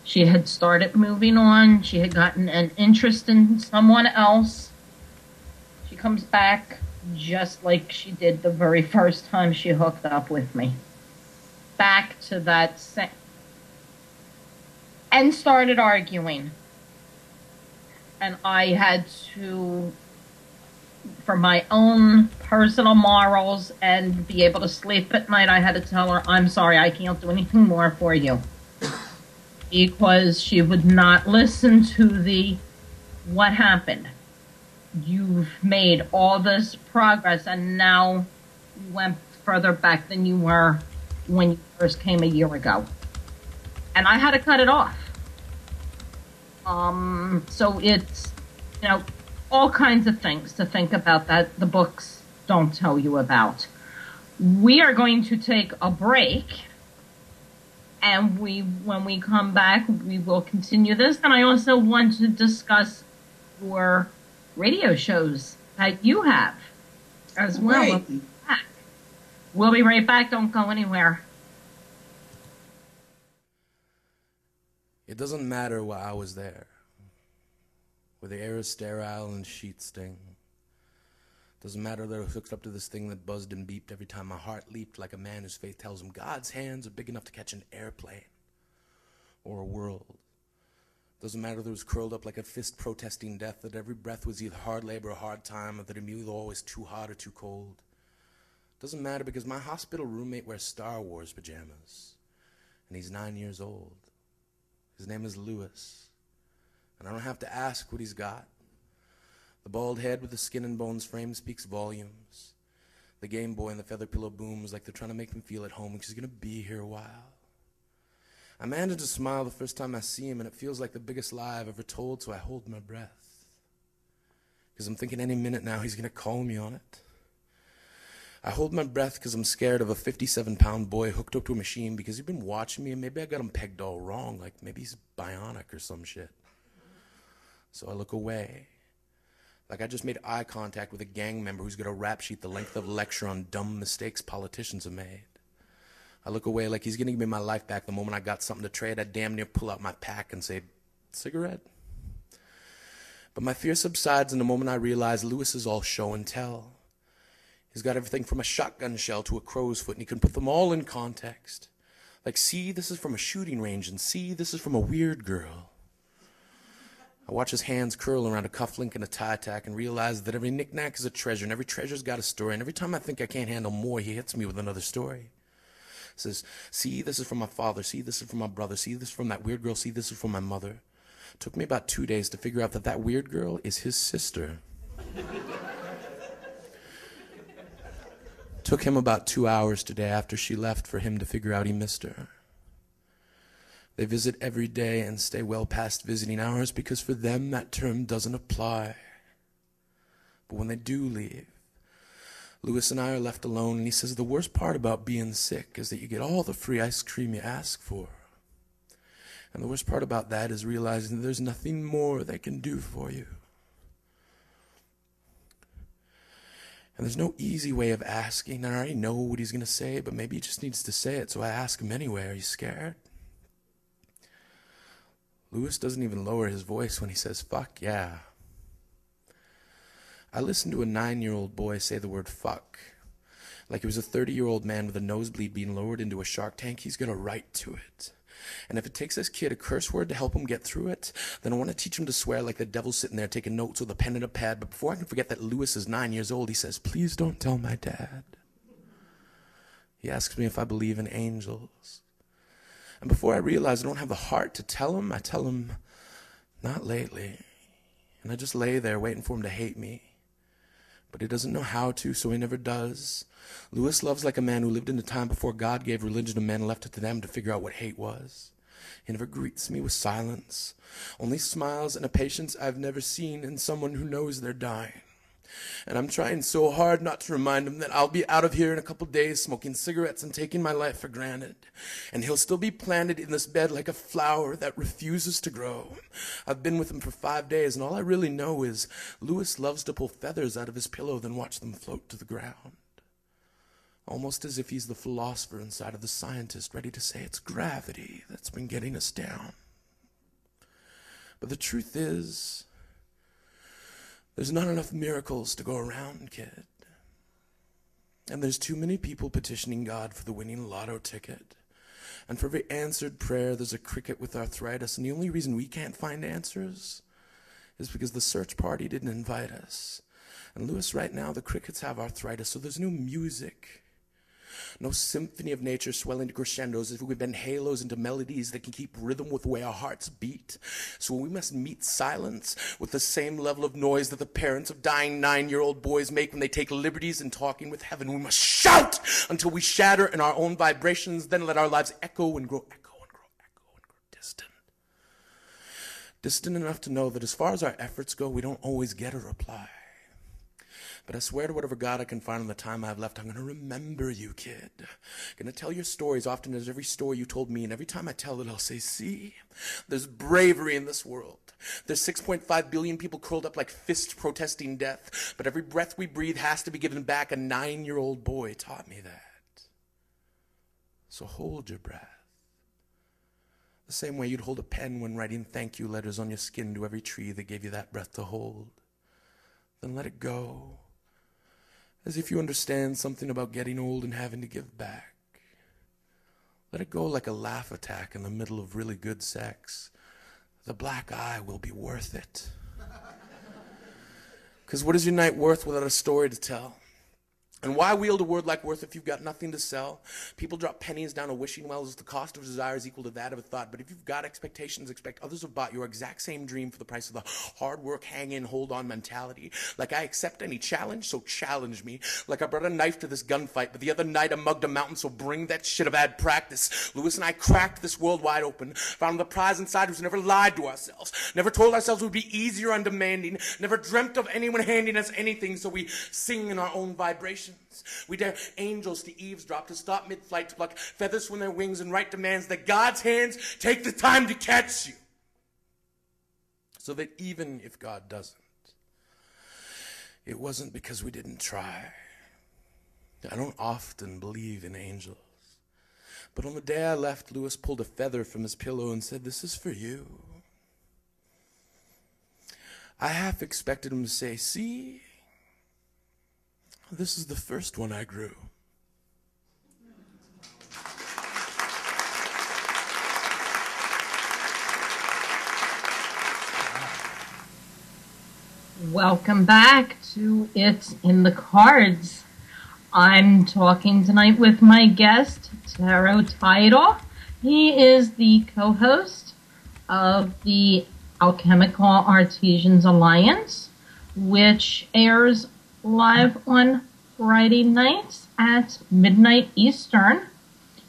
she had started moving on. She had gotten an interest in someone else. She comes back just like she did the very first time she hooked up with me. Back to that same. And started arguing. And I had to, for my own personal morals and be able to sleep at night, I had to tell her, I'm sorry, I can't do anything more for you. Because she would not listen to the, what happened? You've made all this progress and now you went further back than you were when you first came a year ago. And I had to cut it off. So it's, you know, all kinds of things to think about that the books don't tell you about. We are going to take a break, and when we come back, we will continue this. And I also want to discuss your radio shows that you have as well. Right. We'll be right back. Don't go anywhere. It doesn't matter why I was there, where the air is sterile and sheets sting. Doesn't matter that I was hooked up to this thing that buzzed and beeped every time my heart leaped, like a man whose faith tells him God's hands are big enough to catch an airplane or a world. Doesn't matter that it was curled up like a fist protesting death, that every breath was either hard labor or hard time, or that it was always too hot or too cold. Doesn't matter because my hospital roommate wears Star Wars pajamas, and he's 9 years old. His name is Lewis, and I don't have to ask what he's got. The bald head with the skin and bones frame speaks volumes. The Game Boy and the feather pillow booms like they're trying to make him feel at home because he's going to be here a while. I manage to smile the first time I see him, and it feels like the biggest lie I've ever told, so I hold my breath. Because I'm thinking any minute now he's going to call me on it. I hold my breath because I'm scared of a 57-pound boy hooked up to a machine because he's been watching me and maybe I got him pegged all wrong, like maybe he's bionic or some shit. So I look away, like I just made eye contact with a gang member who's got a rap sheet the length of a lecture on dumb mistakes politicians have made. I look away like he's going to give me my life back the moment I got something to trade. I damn near pull out my pack and say, cigarette? But my fear subsides in the moment I realize Lewis is all show and tell. He's got everything from a shotgun shell to a crow's foot, and he can put them all in context. Like, see, this is from a shooting range, and see, this is from a weird girl. I watch his hands curl around a cufflink and a tie tack and realize that every knick-knack is a treasure, and every treasure's got a story, and every time I think I can't handle more, he hits me with another story. He says, see, this is from my father, see, this is from my brother, see, this is from that weird girl, see, this is from my mother. It took me about 2 days to figure out that that weird girl is his sister. Took him about 2 hours today after she left for him to figure out he missed her. They visit every day and stay well past visiting hours because for them that term doesn't apply. But when they do leave, Lewis and I are left alone, and he says the worst part about being sick is that you get all the free ice cream you ask for. And the worst part about that is realizing that there's nothing more they can do for you. And there's no easy way of asking. I already know what he's going to say, but maybe he just needs to say it, so I ask him anyway. Are you scared? Lewis doesn't even lower his voice when he says, fuck yeah. I listened to a 9-year-old boy say the word fuck. Like it was a 30-year-old man with a nosebleed being lowered into a shark tank. He's got a right to it. And if it takes this kid a curse word to help him get through it, then I want to teach him to swear like the devil's sitting there taking notes with a pen and a pad. But before I can forget that Lewis is 9 years old, he says, please don't tell my dad. He asks me if I believe in angels. And before I realize I don't have the heart to tell him, I tell him, not lately. And I just lay there waiting for him to hate me. But he doesn't know how to, so he never does. Lewis loves like a man who lived in a time before God gave religion to men and left it to them to figure out what hate was. He never greets me with silence, only smiles and a patience I've never seen in someone who knows they're dying. And I'm trying so hard not to remind him that I'll be out of here in a couple days smoking cigarettes and taking my life for granted. And he'll still be planted in this bed like a flower that refuses to grow. I've been with him for 5 days, and all I really know is Lewis loves to pull feathers out of his pillow, then watch them float to the ground. Almost as if he's the philosopher inside of the scientist, ready to say it's gravity that's been getting us down. But the truth is, there's not enough miracles to go around, kid. And there's too many people petitioning God for the winning lotto ticket. And for every answered prayer, there's a cricket with arthritis. And the only reason we can't find answers is because the search party didn't invite us. And Lewis, right now, the crickets have arthritis, so there's no music. No symphony of nature swelling to crescendos as we bend halos into melodies that can keep rhythm with the way our hearts beat. So we must meet silence with the same level of noise that the parents of dying 9-year-old boys make when they take liberties in talking with heaven. We must shout until we shatter in our own vibrations, then let our lives echo and grow distant. Distant enough to know that as far as our efforts go, we don't always get a reply. But I swear to whatever God I can find in the time I have left, I'm going to remember you, kid. I'm going to tell your stories often as every story you told me, and every time I tell it, I'll say, see, there's bravery in this world. There's 6.5 billion people curled up like fists protesting death, but every breath we breathe has to be given back. A 9-year-old boy taught me that. So hold your breath. The same way you'd hold a pen when writing thank you letters on your skin to every tree that gave you that breath to hold. Then let it go. As if you understand something about getting old and having to give back. Let it go like a laugh attack in the middle of really good sex. The black eye will be worth it. Because what is your night worth without a story to tell? And why wield a word like worth if you've got nothing to sell? People drop pennies down a wishing well as the cost of desire is equal to that of a thought. But if you've got expectations, expect others have bought your exact same dream for the price of the hard work, hang in, hold on mentality. Like I accept any challenge, so challenge me. Like I brought a knife to this gunfight, but the other night I mugged a mountain, so bring that shit. I've had practice. Lewis and I cracked this world wide open. Found the prize inside who's never lied to ourselves. Never told ourselves we'd be easy or undemanding. Never dreamt of anyone handing us anything, so we sing in our own vibrations. We dare angels to eavesdrop, to stop mid-flight, to pluck feathers from their wings and write demands that God's hands take the time to catch you. So that even if God doesn't, it wasn't because we didn't try. I don't often believe in angels. But on the day I left, Lewis pulled a feather from his pillow and said, "This is for you." I half expected him to say, "See, this is the first one I grew." Welcome back to It's in the Cards. I'm talking tonight with my guest, Tarot Tidal. He is the co-host of the Alchemical Artisans Alliance, which airs live on Friday nights at midnight Eastern,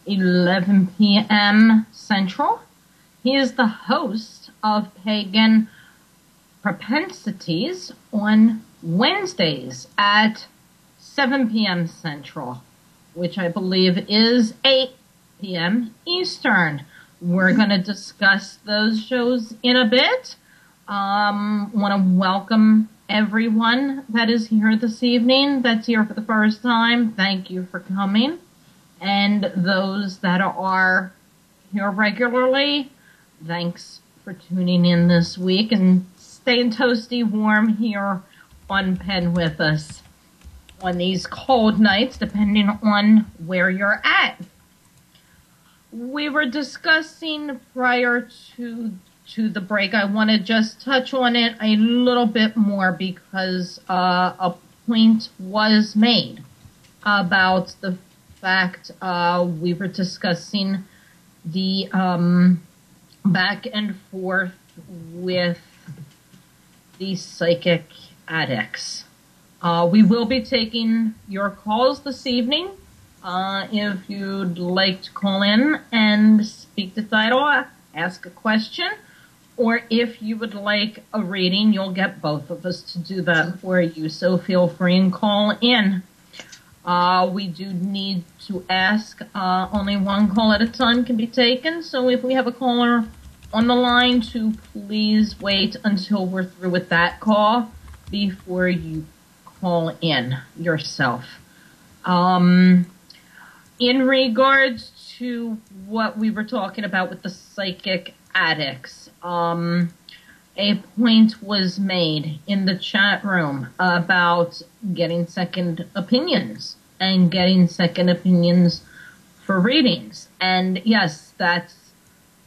11 p.m. Central. He is the host of Pagan Propensities on Wednesdays at 7 p.m. Central, which I believe is 8 p.m. Eastern. We're going to discuss those shows in a bit. Want to welcome everyone that is here this evening, that's here for the first time. Thank you for coming. And those that are here regularly, thanks for tuning in this week and staying toasty warm here on Penn with us on these cold nights, depending on where you're at. We were discussing prior to the break. I want to just touch on it a little bit more because a point was made about the fact we were discussing the back and forth with the psychic addicts. We will be taking your calls this evening. If you'd like to call in and speak to Tidal, ask a question, or if you would like a reading, you'll get both of us to do that for you. So feel free and call in. We do need to ask, only one call at a time can be taken. So if we have a caller on the line, to please wait until we're through with that call before you call in yourself. In regards to what we were talking about with the psychic addicts, a point was made in the chat room about getting second opinions and getting second opinions for readings. And yes, that's,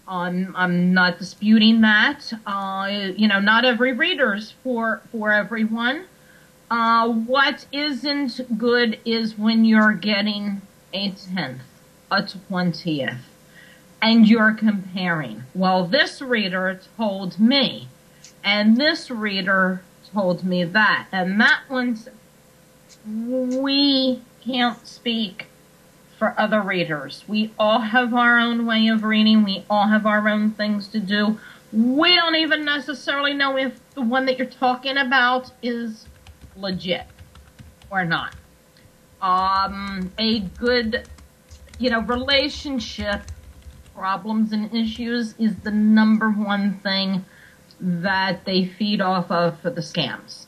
I'm not disputing that. Not every reader's for everyone. What isn't good is when you're getting a 10th, a 20th, and you're comparing. Well, this reader told me, and this reader told me that, and that one's, we can't speak for other readers. We all have our own way of reading. We all have our own things to do. We don't even necessarily know if the one that you're talking about is legit or not. A good, relationship problems and issues is the number one thing that they feed off of for the scams,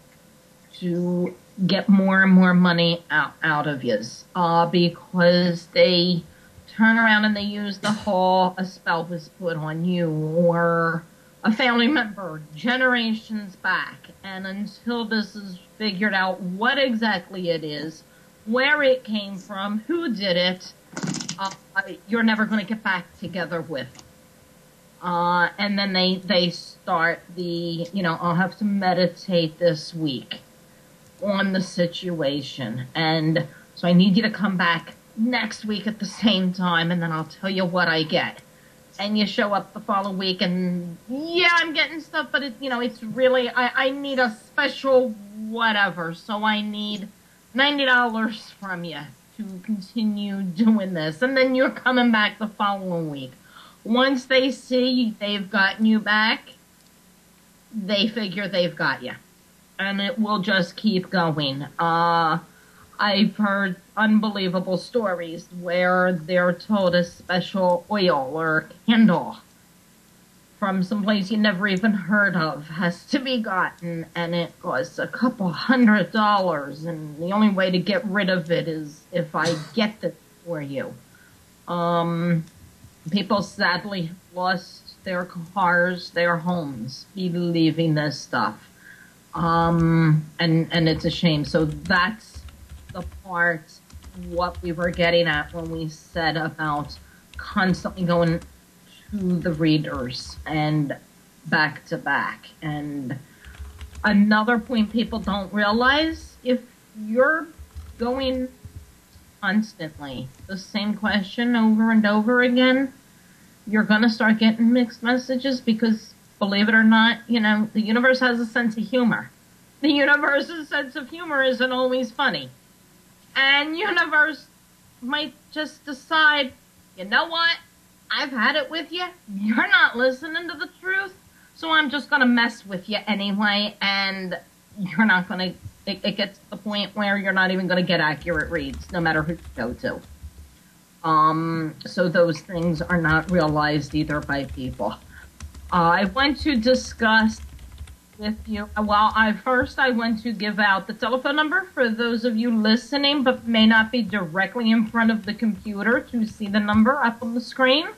to get more and more money out of you, because they turn around and they use the whole, a spell was put on you, or a family member generations back, and until this is figured out what exactly it is, where it came from, who did it, you're never going to get back together with them. And then they start the, I'll have to meditate this week on the situation. And so I need you to come back next week at the same time, and then I'll tell you what I get. And you show up the following week, and yeah, I'm getting stuff, but it's really, I need a special whatever. So I need $90 from you to continue doing this. And then you're coming back the following week. Once they see they've gotten you back, they figure they've got you. And it will just keep going. I've heard unbelievable stories where they're told a special oil or candle from someplace you never even heard of has to be gotten, and it costs a couple $100, and the only way to get rid of it is if I get this for you. People sadly lost their cars, their homes, believing this stuff. And it's a shame. So that's the part, what we were getting at when we said about constantly going to the readers and back to back. And another point people don't realize, if you're going constantly the same question over and over again, you're going to start getting mixed messages, because believe it or not, the universe has a sense of humor. The universe's sense of humor isn't always funny. And universe might just decide, you know what? I've had it with you. You're not listening to the truth. So I'm just going to mess with you anyway. And you're not going to, it gets to the point where you're not even going to get accurate reads, no matter who you go to. So those things are not realized either by people. I want to discuss with you, I want to give out the telephone number for those of you listening but may not be directly in front of the computer to see the number up on the screen.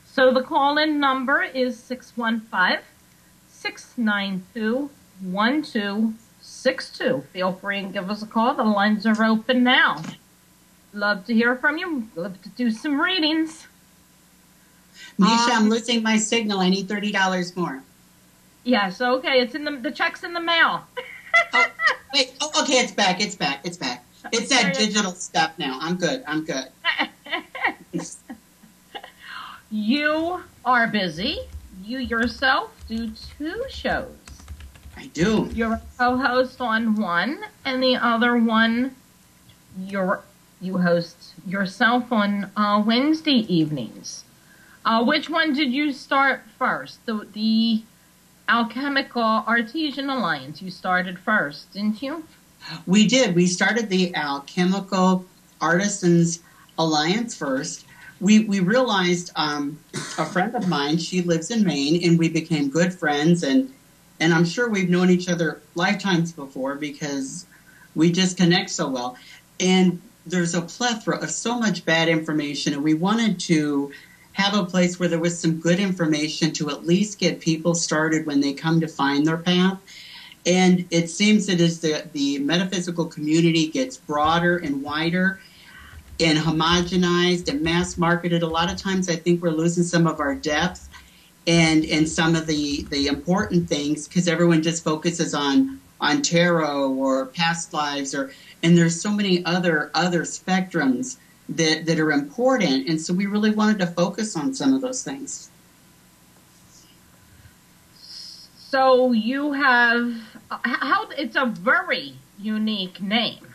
So the call-in number is 615-692-1262. Feel free and give us a call. The lines are open now. Love to hear from you. Love to do some readings. Misha, I'm losing my signal. I need $30 more. Yes, okay. It's in the check's in the mail. Oh, wait. Oh, okay. It's back. It's that digital stuff now. I'm good. You are busy. You yourself do 2 shows. I do. You're a co-host on one, and the other one, you host yourself on Wednesday evenings. Which one did you start first? The Alchemical Artesian Alliance. You started first, didn't you? We did. We started the Alchemical Artisans Alliance first. We realized a friend of mine, she lives in Maine, and we became good friends. And I'm sure we've known each other lifetimes before because we just connect so well. And there's a plethora of so much bad information, and we wanted to have a place where there was some good information to at least get people started when they come to find their path. And it seems that as the metaphysical community gets broader and wider and homogenized and mass marketed, a lot of times I think we're losing some of our depth and some of the important things because everyone just focuses on tarot or past lives, and there's so many other spectrums that are important. And so we really wanted to focus on some of those things. So you have, it's a very unique name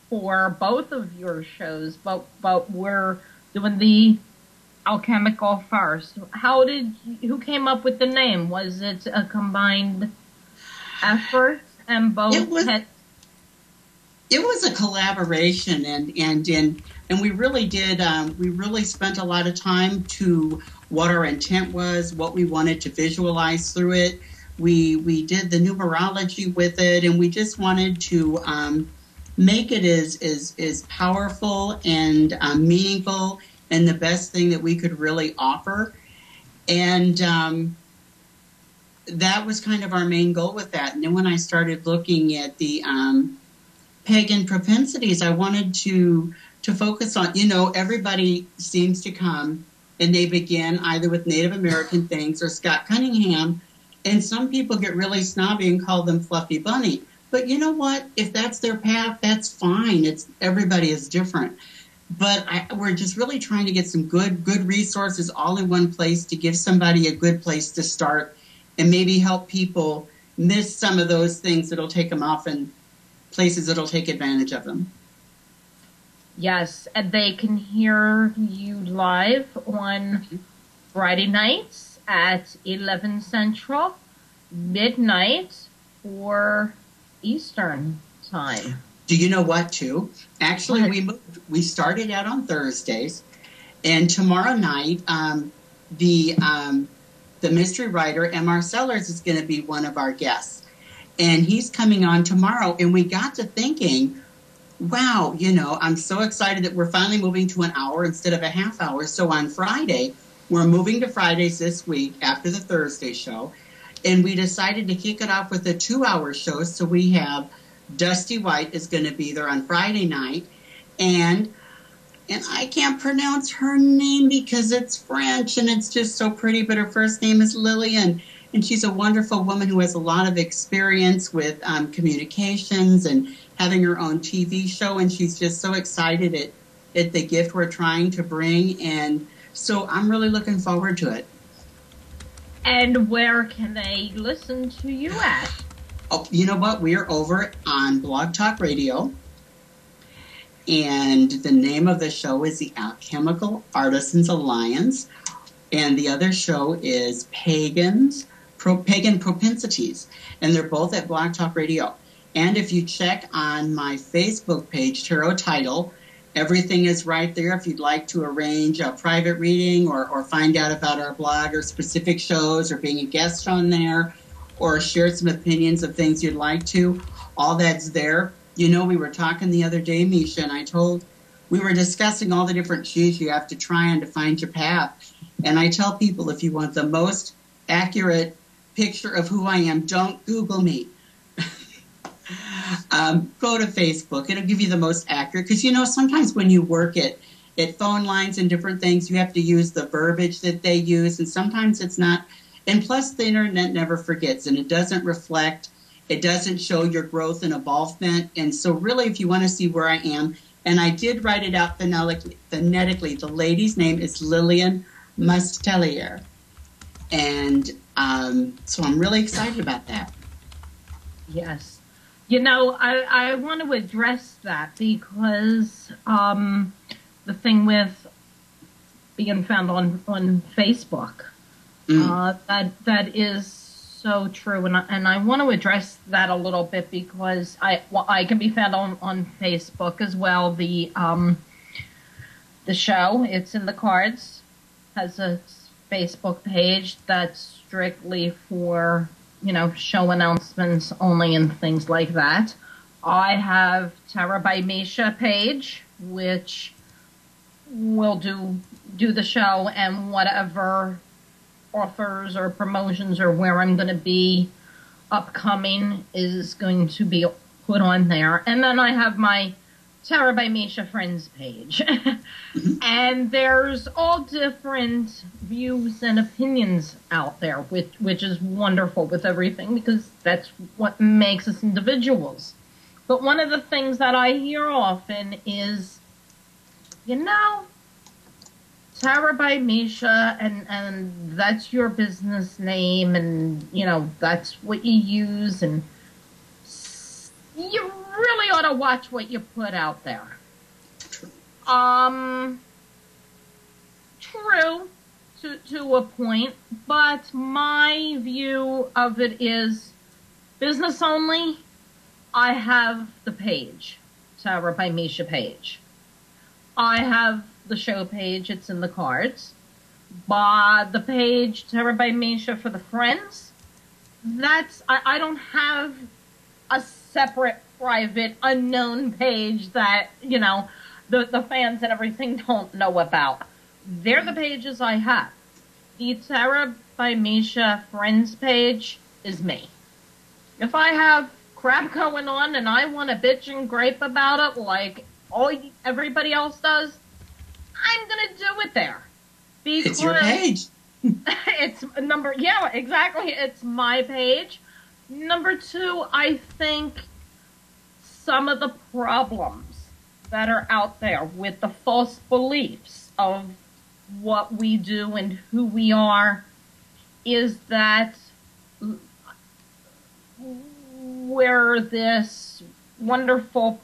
for both of your shows, but we're doing the Alchemical first. Who came up with the name? Was it a combined effort and both? It was a collaboration, and we really did. We really spent a lot of time to what our intent was, what we wanted to visualize through it. We did the numerology with it, and we just wanted to make it as powerful and meaningful and the best thing that we could really offer. And that was kind of our main goal with that. And then when I started looking at the pagan propensities, I wanted to focus on, everybody seems to come and they begin either with Native American things or Scott Cunningham. And some people get really snobby and call them Fluffy Bunny. But you know what? If that's their path, that's fine. Everybody is different. But we're just really trying to get some good resources all in one place to give somebody a good place to start and maybe help people miss some of those things that'll take them off and places that'll take advantage of them. Yes, and they can hear you live on Friday nights at 11 Central, midnight for Eastern time. Do you know what, too? Actually, we started out on Thursdays, and tomorrow night, the mystery writer, M.R. Sellers, is going to be one of our guests. And he's coming on tomorrow, and we got to thinking, wow, I'm so excited that we're finally moving to an hour instead of a half hour. So on Friday, we're moving to Fridays this week after the Thursday show, and we decided to kick it off with a 2-hour show. So we have Dusty White is going to be there on Friday night, and I can't pronounce her name because it's French and it's just so pretty, but her first name is Lillian, and she's a wonderful woman who has a lot of experience with communications and having her own TV show, and she's just so excited at the gift we're trying to bring, and so I'm really looking forward to it. And where can they listen to you at? Oh, you know what? We are over on Blog Talk Radio, and the name of the show is the Alchemical Artisans Alliance, and the other show is Pagan Propensities, and they're both at Blog Talk Radio. And if you check on my Facebook page, Tarot Tidal, everything is right there. If you'd like to arrange a private reading or find out about our blog or specific shows or being a guest on there or share some opinions of things you'd like to, all that's there. We were talking the other day, Misha, and we were discussing all the different shoes you have to try on to find your path. And I tell people, if you want the most accurate picture of who I am, don't Google me. Go to Facebook. It'll give you the most accurate. Because, sometimes when you work at phone lines and different things, you have to use the verbiage that they use. And sometimes it's not. And plus, the internet never forgets. And it doesn't reflect. It doesn't show your growth and evolvement. And so really, if you want to see where I am, and I did write it out phonetically. The lady's name is Lillian Mustellier. And so I'm really excited about that. Yes. I want to address that because the thing with being found on Facebook. That is so true, and I want to address that a little bit because I can be found on Facebook as well. The show, it's in the cards, has a Facebook page that's strictly for, show announcements only and things like that. I have Tarot by Misha page, which will do the show and whatever offers or promotions or where I'm going to be upcoming is going to be put on there. And then I have my Tarot by Misha Friends page. And there's all different views and opinions out there, which is wonderful with everything because that's what makes us individuals. But one of the things that I hear often is, Tarot by Misha, and that's your business name, and, that's what you use, and you really ought to watch what you put out there. True, to a point, but my view of it is business only. I have the page, Tarot by Misha page. I have the show page, it's in the cards. But the page, Tarot by Misha for the friends, I don't have a separate, private, unknown page that, the fans and everything don't know about. They're the pages I have. The Tarot by Misha friends page is me. If I have crap going on and I want to bitch and gripe about it like everybody else does, I'm going to do it there. Because it's your page. Yeah, exactly. It's my page. Number two, I think some of the problems that are out there with the false beliefs of what we do and who we are is that we're this wonderful,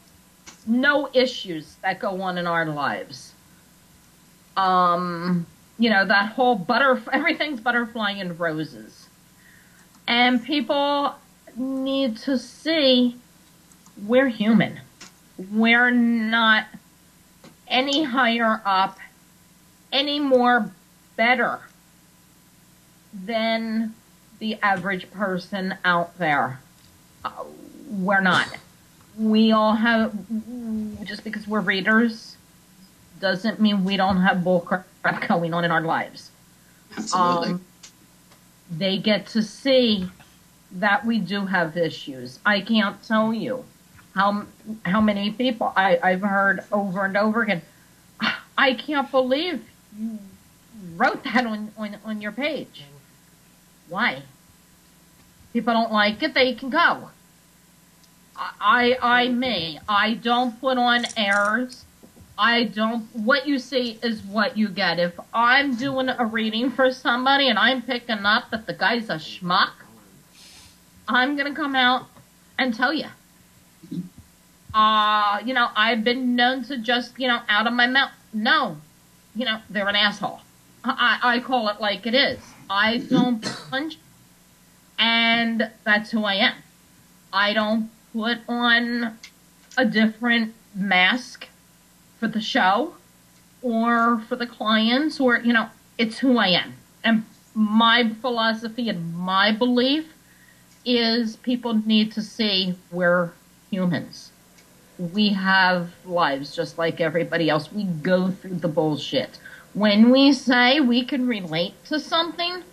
no issues that go on in our lives. That whole everything's butterfly and roses. And people need to see we're human. We're not any higher up, any more better than the average person out there. We're not. We all have, just because we're readers doesn't mean we don't have bullcrap going on in our lives. Absolutely. They get to see that we do have issues. I can't tell you how many people I've heard over and over again, I can't believe you wrote that on your page. Why? People don't like it, they can go. I don't put on errors. What you see is what you get. If I'm doing a reading for somebody and I'm picking up that the guy's a schmuck, I'm going to come out and tell you. I've been known to just, out of my mouth, no, they're an asshole. I call it like it is. I don't punch, and that's who I am. I don't put on a different mask for the show or for the clients or, it's who I am. And my philosophy and my belief is people need to see we're humans. We have lives just like everybody else. We go through the bullshit. When we say we can relate to something,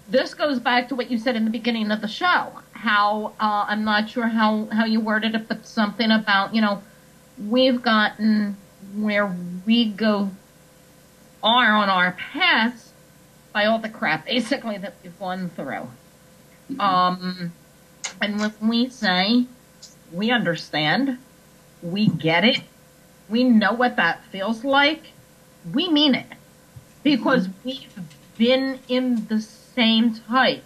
this goes back to what you said in the beginning of the show. How, I'm not sure how you worded it, but something about, we've gotten where we are on our paths by all the crap, basically, that we've gone through. And when we say we understand, we get it, we know what that feels like, we mean it. Because we've been in the same type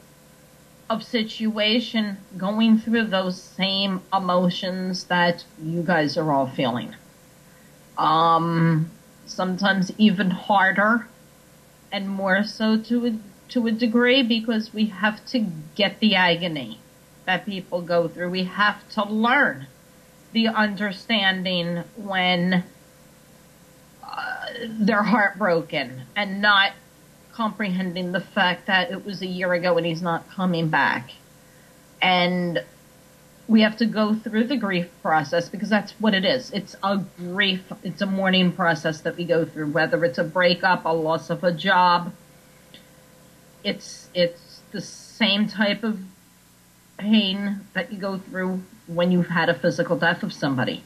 of situation, going through those same emotions that you guys are all feeling. sometimes even harder, and more so to a degree, because we have to get the agony that people go through. We have to learn the understanding when they're heartbroken and not comprehending the fact that it was a year ago and he's not coming back. And we have to go through the grief process, because that's what it is. It's a grief, it's a mourning process that we go through, whether it's a breakup, a loss of a job. It's the same type of pain that you go through when you've had a physical death of somebody.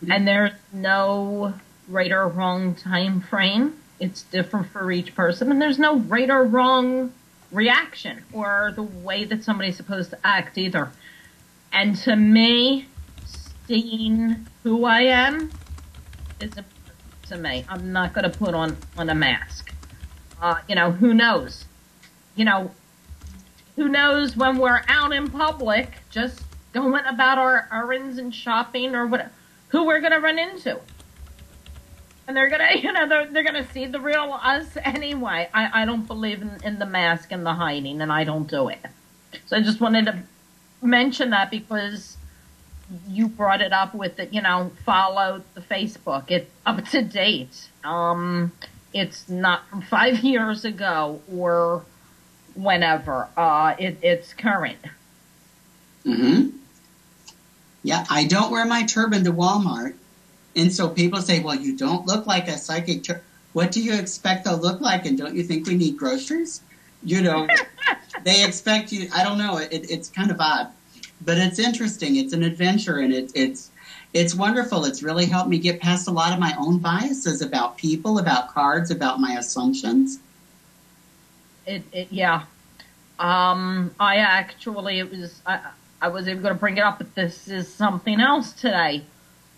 And there's no right or wrong time frame. It's different for each person, and there's no right or wrong reaction or the way that somebody's supposed to act either. And to me, seeing who I am is important to me. I'm not going to put on a mask. Who knows? Who knows when we're out in public, just going about our errands and shopping or what, who we're going to run into. And they're going to, they're going to see the real us anyway. I don't believe in the mask and the hiding, and I don't do it. So I just wanted to mention that, because you brought it up with it, follow the Facebook. It's up to date. It's not from 5 years ago or whenever. It's current. Mm-hmm. Yeah, I don't wear my turban to Walmart. And so people say, well, you don't look like a psychic. What do you expect to look like? And don't you think we need groceries? They expect you. I don't know. It's kind of odd, but it's interesting. It's an adventure, and it's wonderful. It's really helped me get past a lot of my own biases about people, about cards, about my assumptions. Yeah. I actually, I was even going to bring it up, but this is something else today.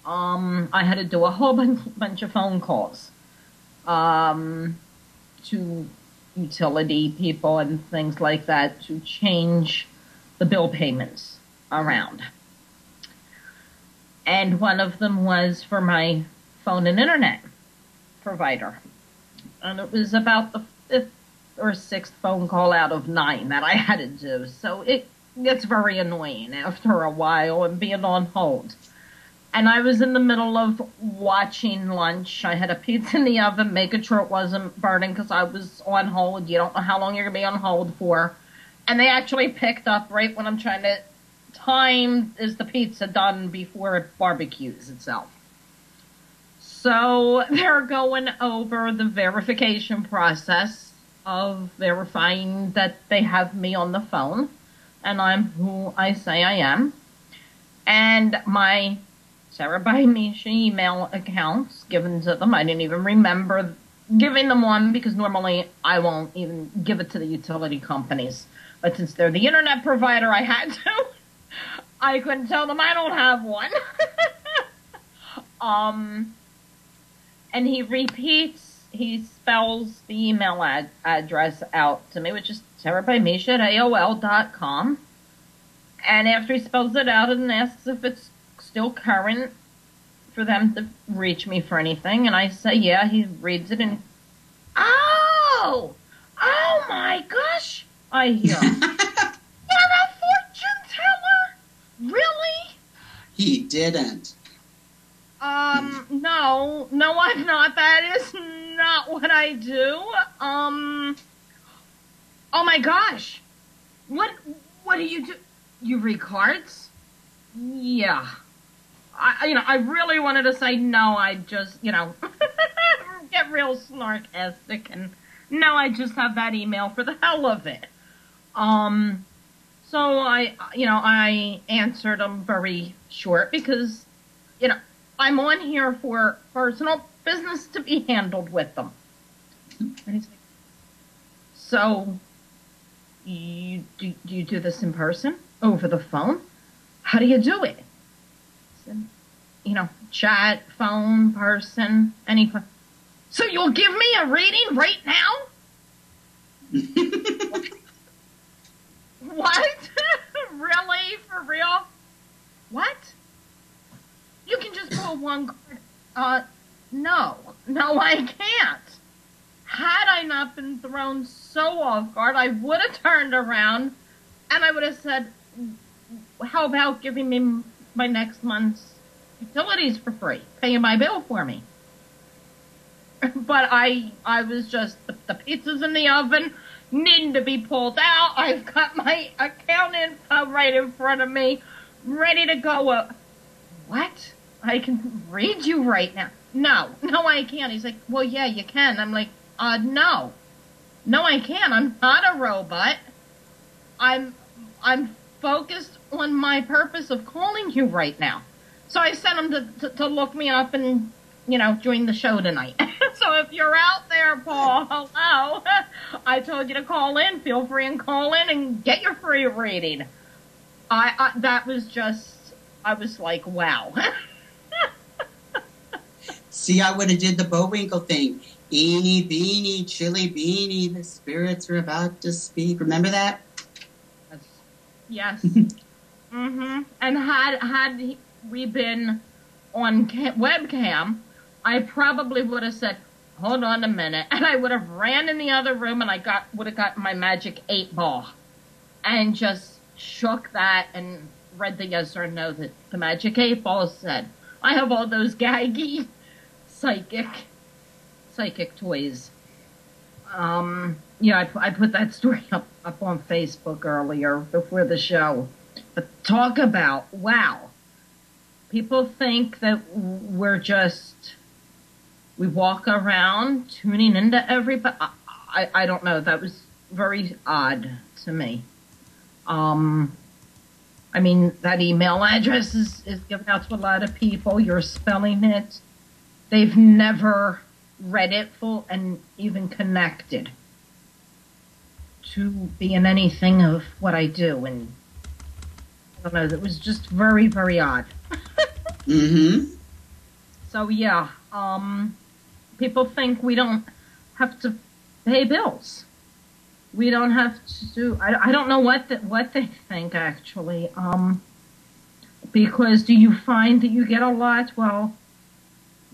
I had to do a whole bunch of phone calls to utility people and things like that to change the bill payments around. And one of them was for my phone and internet provider. And it was about the 5th or 6th phone call out of 9 that I had to do. So it gets very annoying after a while and being on hold. And I was in the middle of watching lunch. I had a pizza in the oven, making sure it wasn't burning because I was on hold. You don't know how long you're going to be on hold for. And they actually picked up right when I'm trying to time is the pizza done before it barbecues itself. So they're going over the verification process of verifying that they have me on the phone and I'm who I say I am. And my Sarah by Misha email accounts given to them. I didn't even remember giving them one because normally I won't even give it to the utility companies. But since they're the internet provider, I had to. I couldn't tell them I don't have one. And he spells the email address out to me, which is sarahbymisha@aol.com. And after he spells it out and asks if it's still current for them to reach me for anything, and I say, yeah, he reads it and, oh my gosh, I hear. You're a fortune teller? Really? He didn't. No, I'm not. That is not what I do. Oh my gosh. What do you do? You read cards? Yeah. I really wanted to say no, I just, get real sarcastic and no, I just have that email for the hell of it. So I answered them very short because, I'm on here for personal business to be handled with them. And he's like, so, do you do this in person? Over the phone? How do you do it? I said, chat, phone, person, anything. So you'll give me a reading right now? What? Really? For real? What? You can just pull one card. No, thrown so off guard. I would have turned around and I would have said, how about giving me my next month's utilities for free, paying my bill for me? But I was just, the pizza's in the oven, needing to be pulled out. I've got my account info right in front of me, ready to go. What? I can read you right now. No, I can't. He's like, well, yeah, you can. I'm like, no, I can't. I'm not a robot. I'm focused on my purpose of calling you right now. So I sent him to look me up and, join the show tonight. So if you're out there, Paul, hello. I told you to call in. Feel free and call in and get your free reading. That was just, I was like, wow. See, I would have did the Bowinkle thing. Eeny, beeny, chilly beany, the spirits are about to speak. Remember that? Yes. Mm-hmm. And had we been on webcam, I probably would have said, hold on a minute. And I would have ran in the other room and would have got my magic 8-ball and just shook that and read the yes or no that the magic 8-ball said. I have all those gaggy psychic toys. I put that story up on Facebook earlier before the show. But talk about, wow. People think that we walk around tuning into everybody. I don't know. That was very odd to me. That email address is given out to a lot of people. You're spelling it. They've never read it full and even connected to being anything of what I do. And I don't know, it was just very, very odd. Mm-hmm. So yeah, people think we don't have to pay bills. We don't have to. I don't know what they think actually. Because do you find that you get a lot? Well,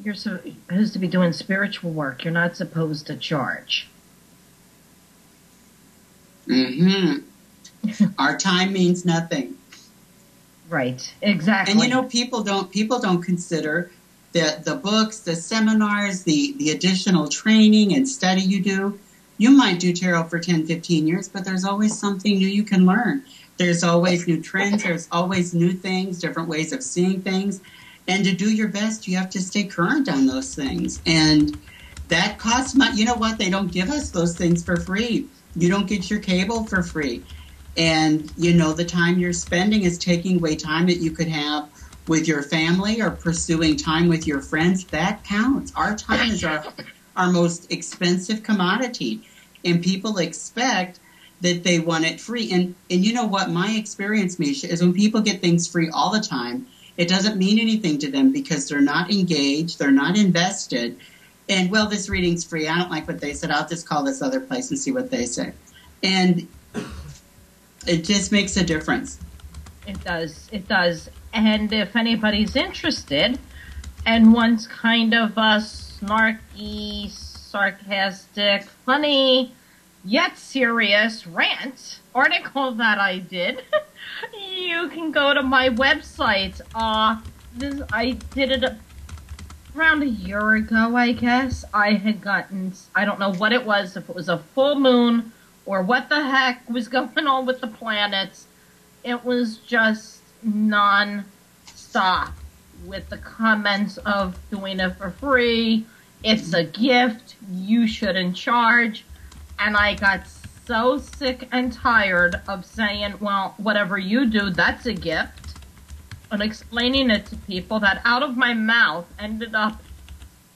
you're supposed to be doing spiritual work. You're not supposed to charge. Mm-hmm. Our time means nothing. Right. Exactly. And people don't consider the books, the seminars, the additional training and study you do. You might do tarot for 10, 15 years, but there's always something new you can learn. There's always new trends. There's always new things, different ways of seeing things. And to do your best, you have to stay current on those things. And that costs money. You know what? They don't give us those things for free. You don't get your cable for free. And, the time you're spending is taking away time that you could have with your family or pursuing time with your friends. That counts. Our time is our most expensive commodity. And people expect that they want it free. And you know what? My experience, Misha, is when people get things free all the time, it doesn't mean anything to them because they're not engaged, they're not invested. And, well, this reading's free. I don't like what they said. I'll just call this other place and see what they say. And it just makes a difference. It does. And if anybody's interested and wants kind of a snarky, sarcastic, funny, yet serious rant article that I did, you can go to my website. I did it around a year ago, I guess. I had gotten, I don't know what it was, if it was a full moon or what the heck was going on with the planets. It was just non-stop with the comments of doing it for free. It's a gift. You shouldn't charge. And I got so sick and tired of saying, well, whatever you do, that's a gift. And explaining it to people that out of my mouth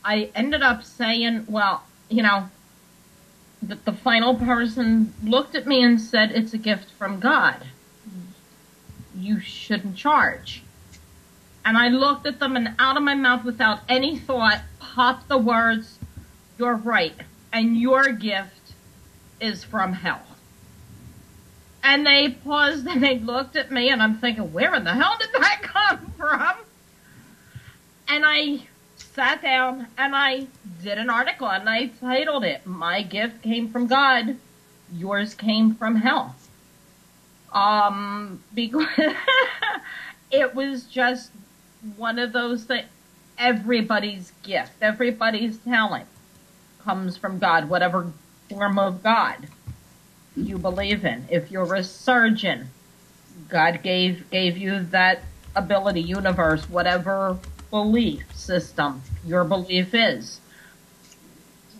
I ended up saying, well, that the final person looked at me and said, it's a gift from God. You shouldn't charge. And I looked at them and out of my mouth without any thought popped the words, you're right. And your gift is from hell. And they paused and they looked at me and I'm thinking, where in the hell did that come from? And I sat down and I did an article and I titled it, "My Gift Came from God, Yours Came from Hell." Because it was just one of those things. Everybody's gift, everybody's talent comes from God, whatever form of God you believe in. If you're a surgeon, God gave you that ability, universe, whatever belief system your belief is.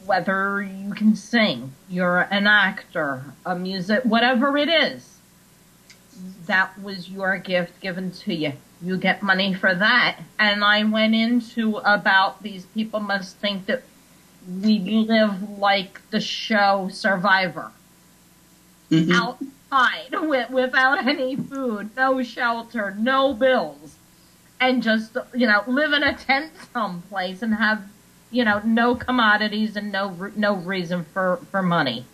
Whether you can sing, you're an actor, a music, whatever it is, that was your gift given to you. You get money for that. And I went into about these people must think that we live like the show Survivor. Outside, without any food, no shelter, no bills, and just, live in a tent someplace and have, no commodities and no reason for money.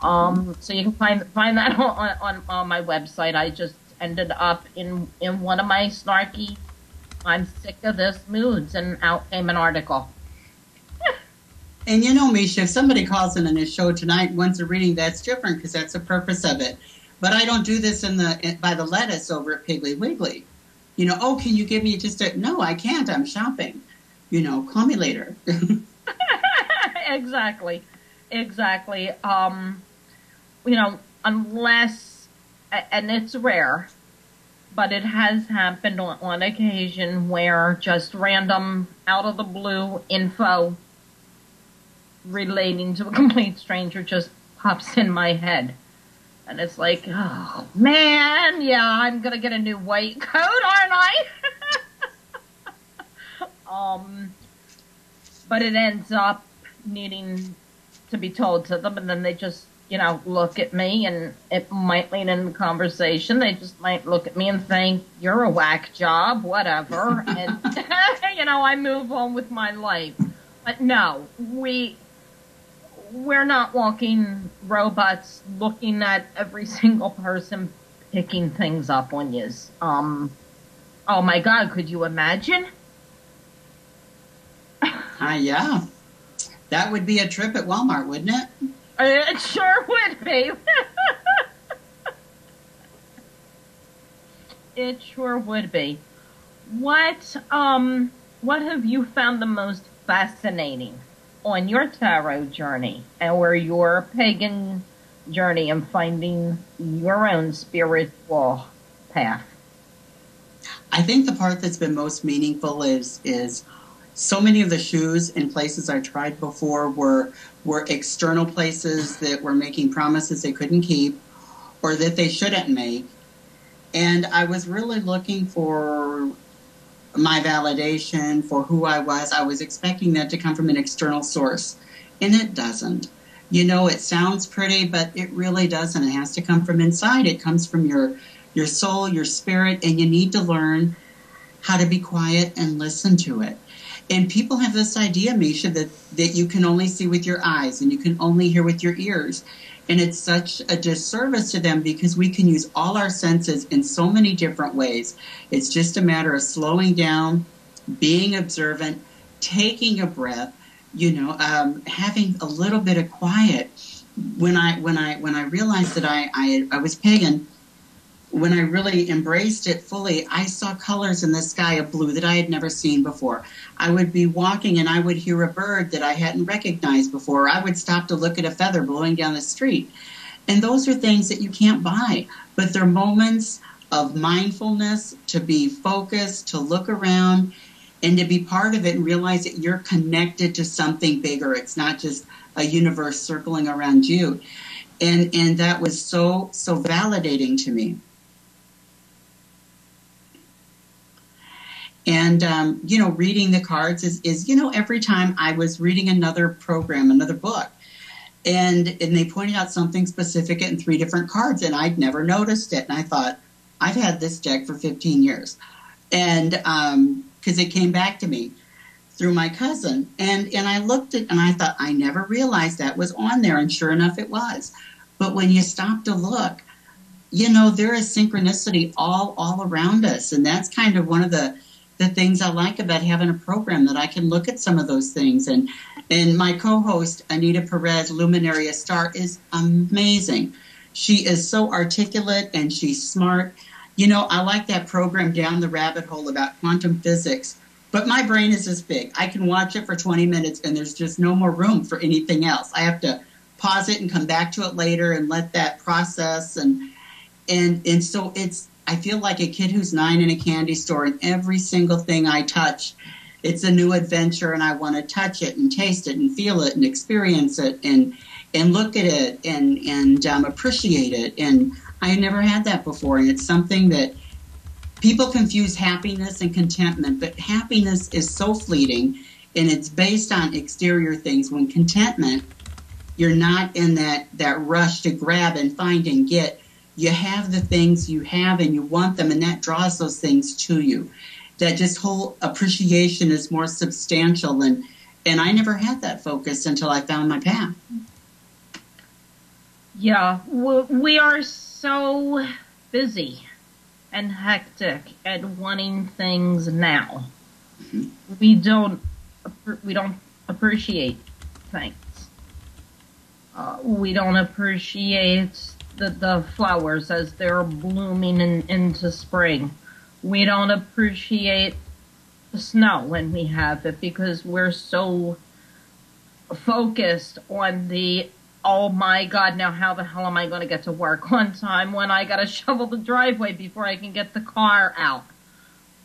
So you can find that on my website. I just ended up in one of my snarky, I'm sick of this moods, and out came an article. And Misha, if somebody calls in a show tonight and wants a reading, that's different because that's the purpose of it. But I don't do this by the lettuce over at Piggly Wiggly. Oh, can you give me no, I can't. I'm shopping. Call me later. Exactly. Unless, and it's rare, but it has happened on occasion where just random, out of the blue info relating to a complete stranger just pops in my head. And it's like, oh, man, yeah, I'm going to get a new white coat, aren't I? But it ends up needing to be told to them, and then they just, look at me, and it might lead into conversation. They just might look at me and think, you're a whack job, whatever. And, I move on with my life. But no, we're not walking robots looking at every single person picking things up on yous. Oh my God, could you imagine? Yeah. That would be a trip at Walmart, wouldn't it? It sure would be. It sure would be. What have you found the most fascinating on your tarot journey or your pagan journey and finding your own spiritual path? I think the part that's been most meaningful is so many of the shoes in places I tried before were external places that were making promises they couldn't keep or that they shouldn't make. And I was really looking for my validation for who I was. I was expecting that to come from an external source, and it doesn't. It sounds pretty, but it really doesn't. It has to come from inside. It comes from your soul, your spirit, and you need to learn how to be quiet and listen to it. And people have this idea, Misha, that you can only see with your eyes and you can only hear with your ears. And it's such a disservice to them because we can use all our senses in so many different ways. It's just a matter of slowing down, being observant, taking a breath, having a little bit of quiet. When I realized that I was pagan, when I really embraced it fully, I saw colors in the sky of blue that I had never seen before. I would be walking and I would hear a bird that I hadn't recognized before. I would stop to look at a feather blowing down the street. And those are things that you can't buy, but they're moments of mindfulness, to be focused, to look around, and to be part of it and realize that you're connected to something bigger. It's not just a universe circling around you. And that was so validating to me. And, reading the cards is every time I was reading another program, another book, and they pointed out something specific in 3 different cards, and I'd never noticed it. And I thought, I've had this deck for 15 years. And because it came back to me through my cousin. And I looked at and I thought, I never realized that was on there. And sure enough, it was. But when you stop to look, there is synchronicity all around us. And that's kind of one of the the things I like about having a program, that I can look at some of those things. And my co-host, Anita Perez, Luminaria Star, is amazing. She is so articulate and she's smart. You know, I like that program Down the Rabbit Hole about quantum physics, but my brain is this big. I can watch it for 20 minutes and there's just no more room for anything else. I have to pause it and come back to it later and let that process. And so I feel like a kid who's 9 in a candy store, and every single thing I touch, it's a new adventure, and I want to touch it and taste it and feel it and experience it and look at it and appreciate it. And I never had that before, and it's something that people confuse happiness and contentment, but happiness is so fleeting, and it's based on exterior things. When contentment, you're not in that rush to grab and find and get. You have the things you have and you want them, and that draws those things to you. That just whole appreciation is more substantial, and I never had that focus until I found my path. Yeah, we are so busy and hectic and wanting things now. Mm-hmm. We don't appreciate things. We don't appreciate the flowers as they're blooming into spring. We don't appreciate the snow when we have it because we're so focused on the, oh my God, now how the hell am I going to get to work on time when I got to shovel the driveway before I can get the car out?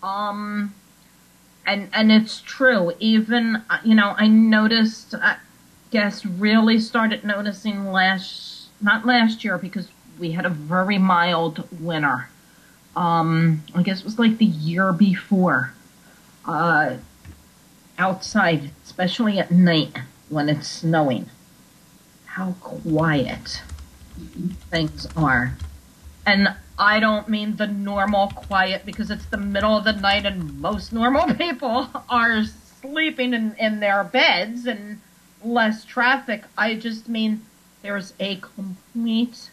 And it's true. Even, I noticed, I guess really started noticing not last year because we had a very mild winter. I guess it was like the year before. Outside, especially at night when it's snowing, how quiet things are. And I don't mean the normal quiet because it's the middle of the night and most normal people are sleeping in their beds and less traffic. I just mean there's a complete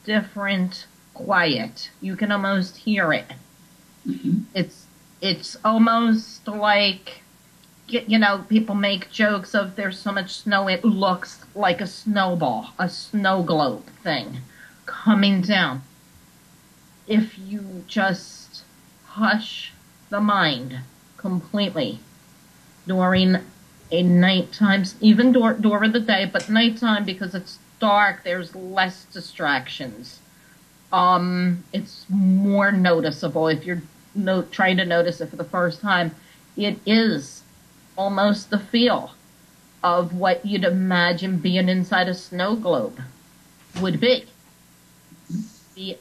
different quiet. You can almost hear it. Mm-hmm. It's almost like, people make jokes of there's so much snow it looks like a snowball, a snow globe thing coming down. If you just hush the mind completely during a nighttime, even during the day, but nighttime because it's dark, there's less distractions. It's more noticeable if you're trying to notice it for the first time. It is almost the feel of what you'd imagine being inside a snow globe would be. The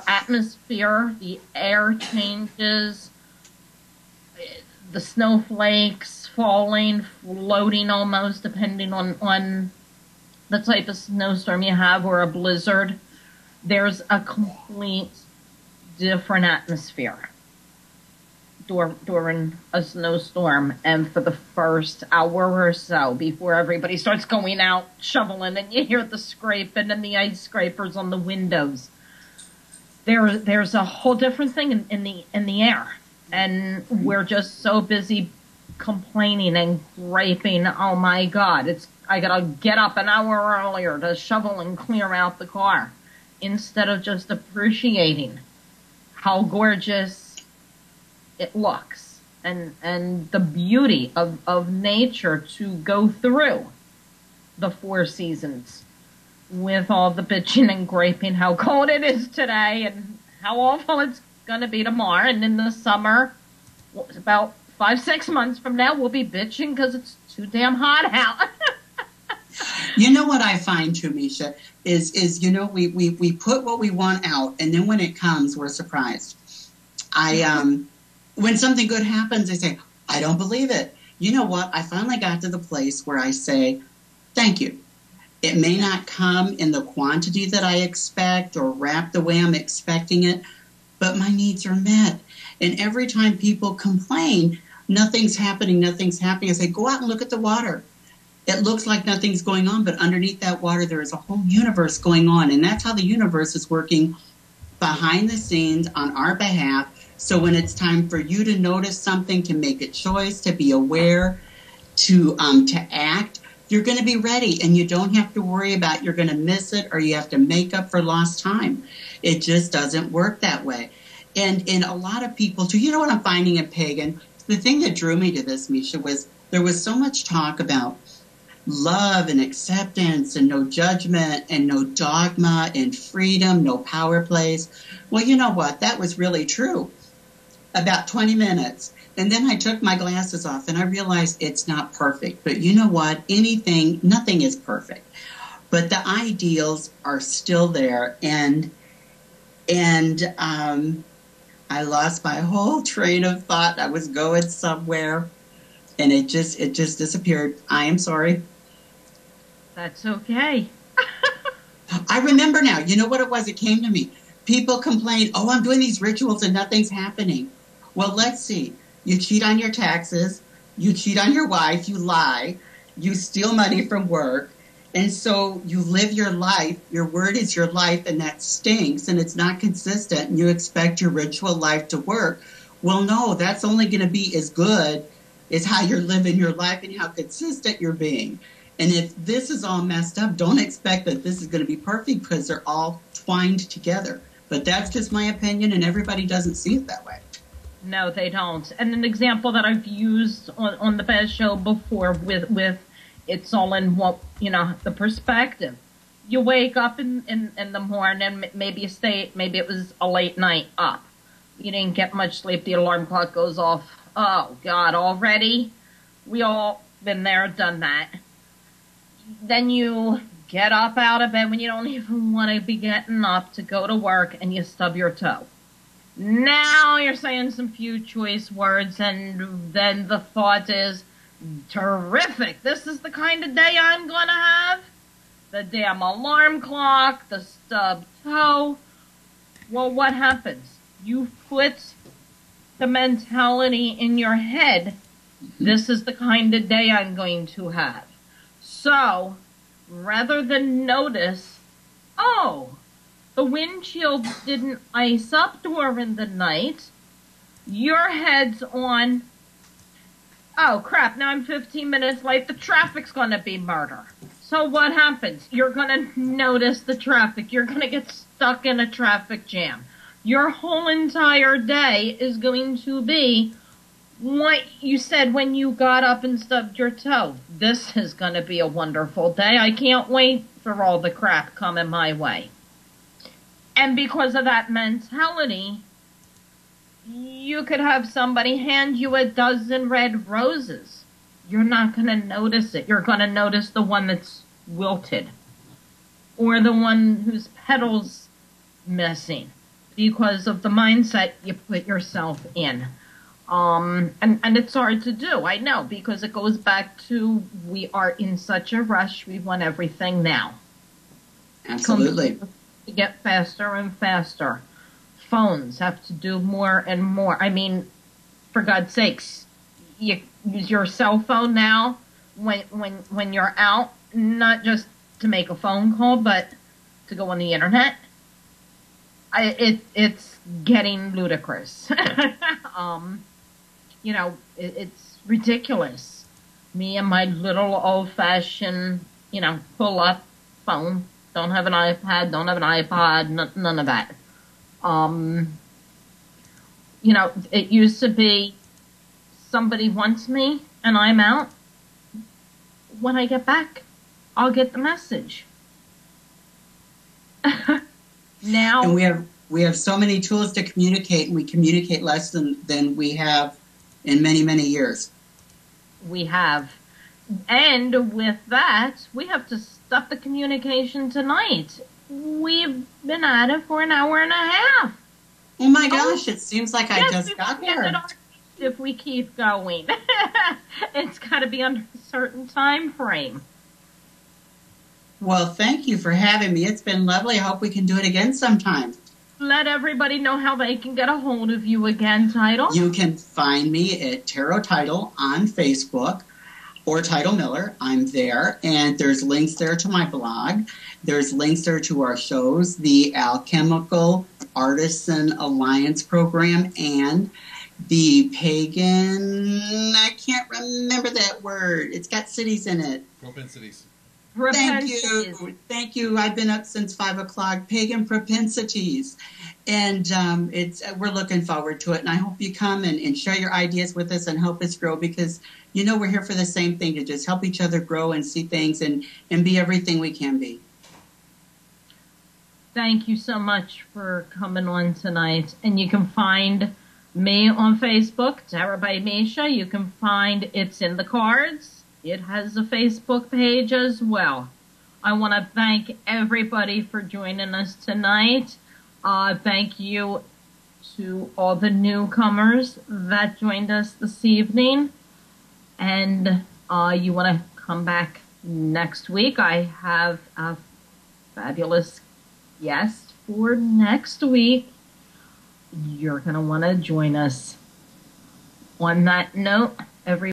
atmosphere, the air changes, the snowflakes falling, floating almost, depending on the type of snowstorm you have or a blizzard. There's a complete different atmosphere during a snowstorm, and for the first hour or so before everybody starts going out shoveling and you hear the scraping and the ice scrapers on the windows, there's a whole different thing in the air, and we're just so busy complaining and griping. Oh my God, I gotta get up an hour earlier to shovel and clear out the car, instead of just appreciating how gorgeous it looks and the beauty of nature to go through the 4 seasons with all the bitching and griping, how cold it is today and how awful it's going to be tomorrow. And in the summer, about 5-6 months from now, we'll be bitching because it's too damn hot out. You know what I find too, Misha, is we put what we want out, and then when it comes, we're surprised. When something good happens, I say, I don't believe it. You know what? I finally got to the place where I say, thank you. It may not come in the quantity that I expect or wrap the way I'm expecting it, but my needs are met. And every time people complain, nothing's happening, I say, go out and look at the water. It looks like nothing's going on, but underneath that water, there is a whole universe going on. And that's how the universe is working behind the scenes on our behalf So when it's time for you to notice something, to make a choice, to be aware, to act, you're going to be ready, and you don't have to worry about you're going to miss it or you have to make up for lost time. It just doesn't work that way. And a lot of people too, you know what I'm finding in pagan? The thing that drew me to this, Misha, was there was so much talk about love and acceptance and no judgment and no dogma and freedom, no power plays. Well, you know what? That was really true. About 20 minutes. And then I took my glasses off and I realized it's not perfect. But you know what? Nothing is perfect. But the ideals are still there. And I lost my whole train of thought. I was going somewhere and it just disappeared. I am sorry. That's okay. I remember now. You know what it was? It came to me. People complain, oh, I'm doing these rituals and nothing's happening. Well, let's see. You cheat on your taxes. You cheat on your wife. You lie. You steal money from work. And so you live your life. Your word is your life, and that stinks, and it's not consistent, and you expect your ritual life to work. Well, no, that's only going to be as good as how you're living your life and how consistent you're being. And if this is all messed up, don't expect that this is going to be perfect because they're all twined together. But that's just my opinion, and everybody doesn't see it that way. No, they don't. And an example that I've used on the past show before with it's all in what, the perspective. You wake up in the morning, maybe it was a late night up. You didn't get much sleep, the alarm clock goes off. Oh, God, already? We all been there, done that. Then you get up out of bed when you don't even want to be getting up to go to work, and you stub your toe. Now you're saying some few choice words, and then the thought is, terrific, this is the kind of day I'm going to have. The damn alarm clock, the stubbed toe. Well, what happens? You put the mentality in your head, this is the kind of day I'm going to have. So, rather than notice, oh, the windshield didn't ice up during the night, your head's on, oh crap, now I'm 15 minutes late, the traffic's going to be murder. So what happens? You're going to notice the traffic. You're going to get stuck in a traffic jam. Your whole entire day is going to be what you said when you got up and stubbed your toe. This is going to be a wonderful day. I can't wait for all the crap coming my way. And because of that mentality, you could have somebody hand you a dozen red roses. You're not going to notice it. You're going to notice the one that's wilted or the one whose petals missing because of the mindset you put yourself in. And it's hard to do, I know, because it goes back to we are in such a rush. We want everything now. Absolutely. To get faster and faster. Phones have to do more and more. I mean, for God's sakes, you use your cell phone now when you're out, not just to make a phone call, but to go on the internet. It's getting ludicrous. It's ridiculous. Me and my little old-fashioned, pull-up phone. Don't have an iPad, don't have an iPod, none of that. It used to be somebody wants me and I'm out. When I get back, I'll get the message. Now, and we have so many tools to communicate, and we communicate less than we have in many, many years. We have. And with that, we have to stop the communication tonight. We've been at it for an hour and a half. Oh my gosh, it seems like I just got there. If we keep going. It's got to be under a certain time frame. Well, thank you for having me. It's been lovely. I hope we can do it again sometime. Let everybody know how they can get a hold of you again, Tidal. You can find me at Tarot Tidal on Facebook. or Tidal Miller. I'm there, and there's links there to my blog. There's links there to our shows, the Alchemical Artisan Alliance program, and the pagan, I can't remember that word. It's got cities in it. Propensities. Thank you. I've been up since 5 o'clock. Pagan Propensities. And we're looking forward to it. And I hope you come and share your ideas with us and help us grow, because, you know, we're here for the same thing, to just help each other grow and see things and be everything we can be. Thank you so much for coming on tonight. And you can find me on Facebook, Tarot by Misha. You can find It's in the Cards. It has a Facebook page as well. I want to thank everybody for joining us tonight. Thank you to all the newcomers that joined us this evening. And you want to come back next week. I have a fabulous guest for next week. You're going to want to join us. On that note, everybody.